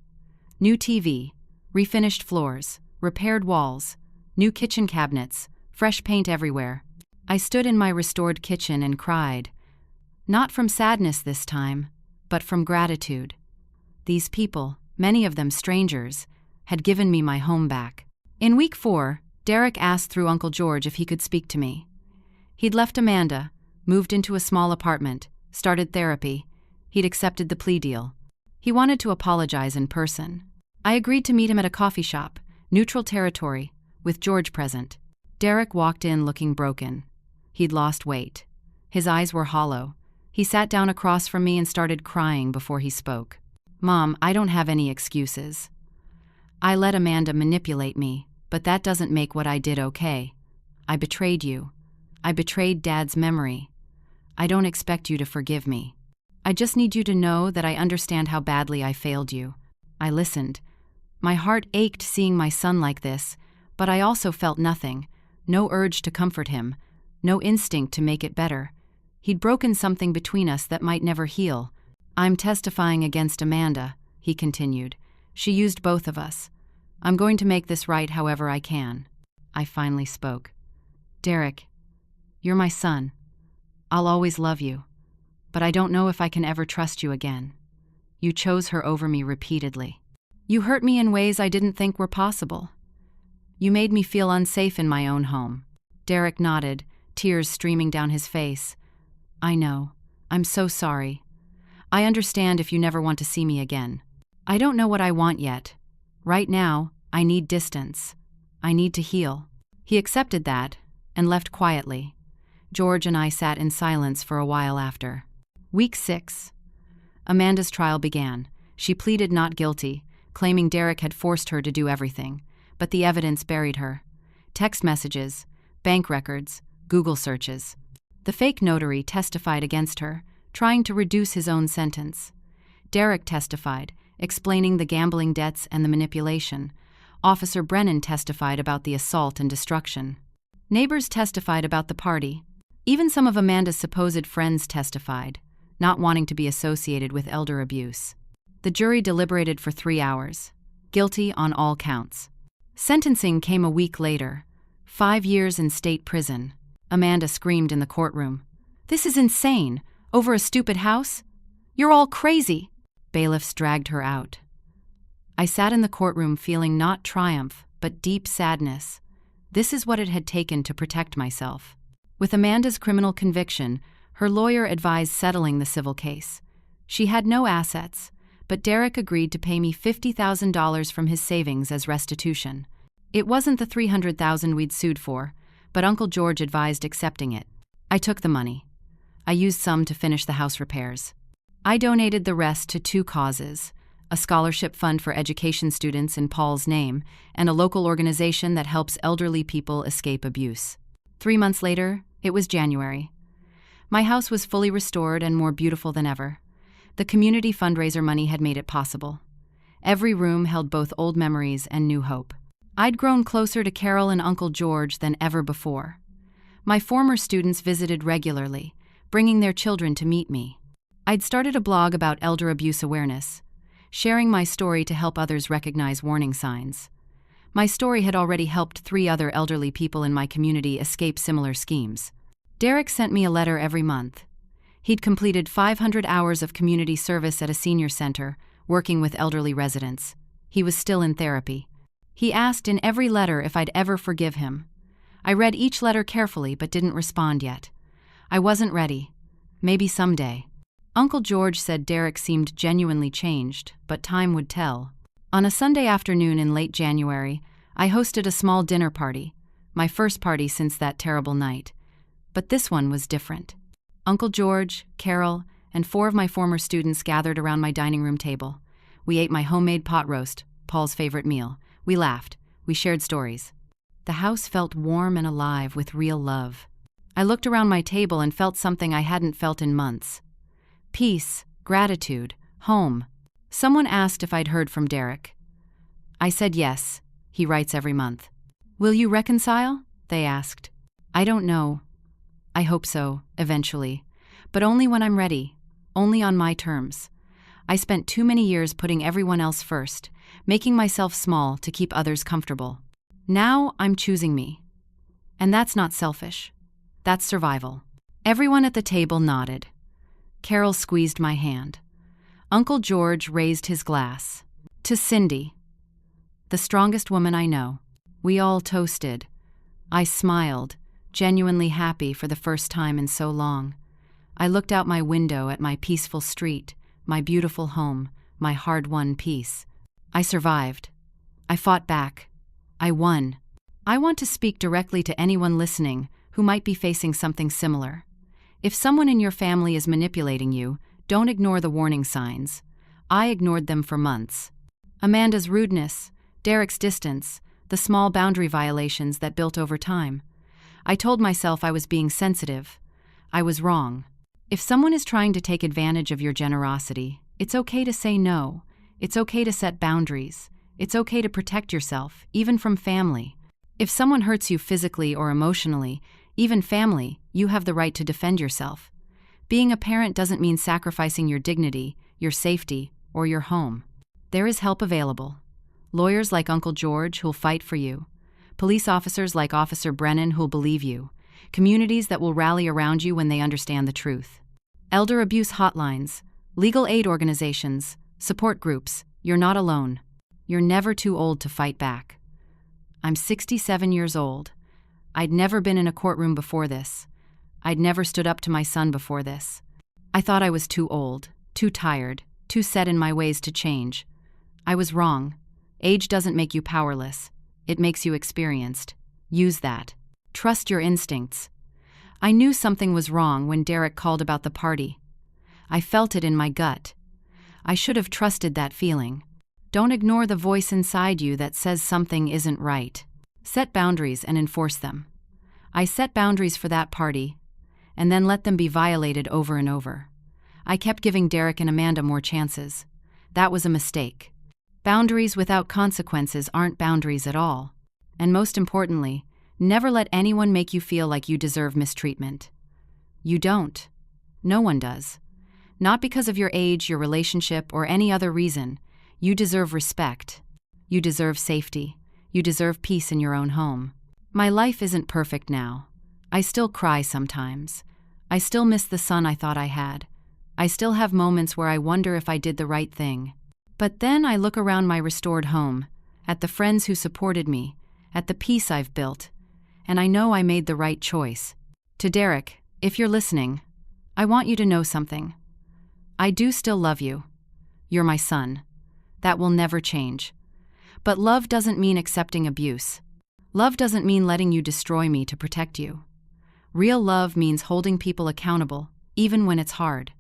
New TV, refinished floors, repaired walls, new kitchen cabinets, fresh paint everywhere. I stood in my restored kitchen and cried. Not from sadness this time, but from gratitude. These people, many of them strangers, had given me my home back. In week 4, Derek asked through Uncle George if he could speak to me. He'd left Amanda, moved into a small apartment, started therapy. He'd accepted the plea deal. He wanted to apologize in person. I agreed to meet him at a coffee shop, neutral territory, with George present. Derek walked in looking broken. He'd lost weight. His eyes were hollow. He sat down across from me and started crying before he spoke. "Mom, I don't have any excuses. I let Amanda manipulate me, but that doesn't make what I did okay. I betrayed you. I betrayed Dad's memory. I don't expect you to forgive me. I just need you to know that I understand how badly I failed you." I listened. My heart ached seeing my son like this, but I also felt nothing, no urge to comfort him, no instinct to make it better. He'd broken something between us that might never heal. "I'm testifying against Amanda," he continued. "She used both of us. I'm going to make this right however I can." I finally spoke. "Derek, you're my son. I'll always love you, but I don't know if I can ever trust you again. You chose her over me repeatedly. You hurt me in ways I didn't think were possible. You made me feel unsafe in my own home." Derek nodded, tears streaming down his face. "I know. I'm so sorry. I understand if you never want to see me again. I don't know what I want yet. Right now, I need distance. I need to heal." He accepted that and left quietly. George and I sat in silence for a while after. Week 6. Amanda's trial began. She pleaded not guilty, claiming Derek had forced her to do everything, but the evidence buried her. Text messages, bank records, Google searches. The fake notary testified against her, trying to reduce his own sentence. Derek testified, explaining the gambling debts and the manipulation. Officer Brennan testified about the assault and destruction. Neighbors testified about the party. Even some of Amanda's supposed friends testified, not wanting to be associated with elder abuse. The jury deliberated for 3 hours. Guilty on all counts. Sentencing came a week later. 5 years in state prison. Amanda screamed in the courtroom. "This is insane! Over a stupid house? You're all crazy!" Bailiffs dragged her out. I sat in the courtroom feeling not triumph, but deep sadness. This is what it had taken to protect myself. With Amanda's criminal conviction, her lawyer advised settling the civil case. She had no assets, but Derek agreed to pay me $50,000 from his savings as restitution. It wasn't the $300,000 we'd sued for, but Uncle George advised accepting it. I took the money. I used some to finish the house repairs. I donated the rest to 2 causes: a scholarship fund for education students in Paul's name, and a local organization that helps elderly people escape abuse. 3 months later, it was January. My house was fully restored and more beautiful than ever. The community fundraiser money had made it possible. Every room held both old memories and new hope. I'd grown closer to Carol and Uncle George than ever before. My former students visited regularly, bringing their children to meet me. I'd started a blog about elder abuse awareness, sharing my story to help others recognize warning signs. My story had already helped 3 other elderly people in my community escape similar schemes. Derek sent me a letter every month. He'd completed 500 hours of community service at a senior center, working with elderly residents. He was still in therapy. He asked in every letter if I'd ever forgive him. I read each letter carefully but didn't respond yet. I wasn't ready. Maybe someday. Uncle George said Derek seemed genuinely changed, but time would tell. On a Sunday afternoon in late January, I hosted a small dinner party, my first party since that terrible night. But this one was different. Uncle George, Carol, and 4 of my former students gathered around my dining room table. We ate my homemade pot roast, Paul's favorite meal. We laughed. We shared stories. The house felt warm and alive with real love. I looked around my table and felt something I hadn't felt in months. Peace, gratitude, home. Someone asked if I'd heard from Derek. I said yes, he writes every month. Will you reconcile? They asked. I don't know. I hope so, eventually. But only when I'm ready. Only on my terms. I spent too many years putting everyone else first, making myself small to keep others comfortable. Now I'm choosing me. And that's not selfish. That's survival. Everyone at the table nodded. Carol squeezed my hand. Uncle George raised his glass. To Cindy, the strongest woman I know. We all toasted. I smiled, genuinely happy for the first time in so long. I looked out my window at my peaceful street, my beautiful home, my hard-won peace. I survived. I fought back. I won. I want to speak directly to anyone listening who might be facing something similar. If someone in your family is manipulating you, don't ignore the warning signs. I ignored them for months. Amanda's rudeness, Derek's distance, the small boundary violations that built over time. I told myself I was being sensitive. I was wrong. If someone is trying to take advantage of your generosity, it's okay to say no. It's okay to set boundaries. It's okay to protect yourself, even from family. If someone hurts you physically or emotionally, even family, you have the right to defend yourself. Being a parent doesn't mean sacrificing your dignity, your safety, or your home. There is help available. Lawyers like Uncle George who'll fight for you. Police officers like Officer Brennan who'll believe you. Communities that will rally around you when they understand the truth. Elder abuse hotlines, legal aid organizations, support groups. You're not alone. You're never too old to fight back. I'm 67 years old. I'd never been in a courtroom before this. I'd never stood up to my son before this. I thought I was too old, too tired, too set in my ways to change. I was wrong. Age doesn't make you powerless. It makes you experienced. Use that. Trust your instincts. I knew something was wrong when Derek called about the party. I felt it in my gut. I should have trusted that feeling. Don't ignore the voice inside you that says something isn't right. Set boundaries and enforce them. I set boundaries for that party, and then let them be violated over and over. I kept giving Derek and Amanda more chances. That was a mistake. Boundaries without consequences aren't boundaries at all. And most importantly, never let anyone make you feel like you deserve mistreatment. You don't. No one does. Not because of your age, your relationship, or any other reason. You deserve respect. You deserve safety. You deserve peace in your own home. My life isn't perfect now. I still cry sometimes. I still miss the son I thought I had. I still have moments where I wonder if I did the right thing. But then I look around my restored home, at the friends who supported me, at the peace I've built, and I know I made the right choice. To Derek, if you're listening, I want you to know something. I do still love you. You're my son. That will never change. But love doesn't mean accepting abuse. Love doesn't mean letting you destroy me to protect you. Real love means holding people accountable, even when it's hard.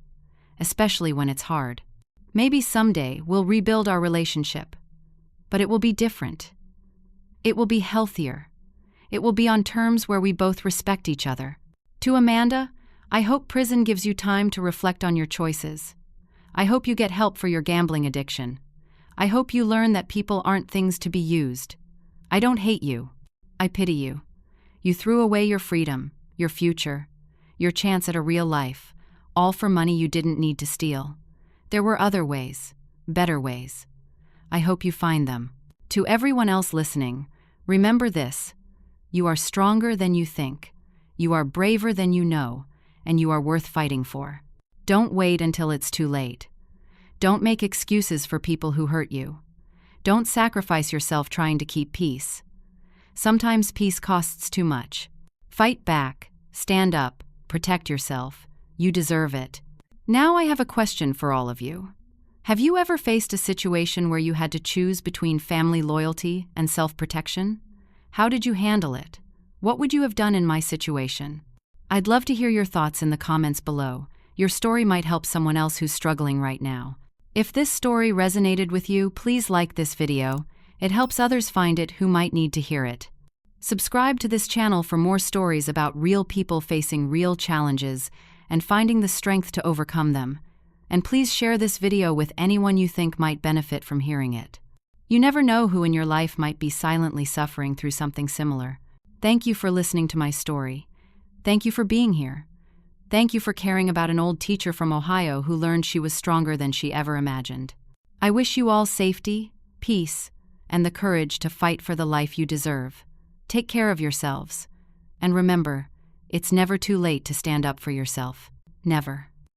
Especially when it's hard. Maybe someday we'll rebuild our relationship. But it will be different. It will be healthier. It will be on terms where we both respect each other. To Amanda, I hope prison gives you time to reflect on your choices. I hope you get help for your gambling addiction. I hope you learn that people aren't things to be used. I don't hate you. I pity you. You threw away your freedom, your future, your chance at a real life, all for money you didn't need to steal. There were other ways, better ways. I hope you find them. To everyone else listening, remember this: you are stronger than you think, you are braver than you know, and you are worth fighting for. Don't wait until it's too late. Don't make excuses for people who hurt you. Don't sacrifice yourself trying to keep peace. Sometimes peace costs too much. Fight back, stand up, protect yourself. You deserve it. Now I have a question for all of you. Have you ever faced a situation where you had to choose between family loyalty and self-protection? How did you handle it? What would you have done in my situation? I'd love to hear your thoughts in the comments below. Your story might help someone else who's struggling right now. If this story resonated with you, please like this video. It helps others find it who might need to hear it. Subscribe to this channel for more stories about real people facing real challenges and finding the strength to overcome them. And please share this video with anyone you think might benefit from hearing it. You never know who in your life might be silently suffering through something similar. Thank you for listening to my story. Thank you for being here. Thank you for caring about an old teacher from Ohio who learned she was stronger than she ever imagined. I wish you all safety, peace, and the courage to fight for the life you deserve. Take care of yourselves. And remember, it's never too late to stand up for yourself. Never.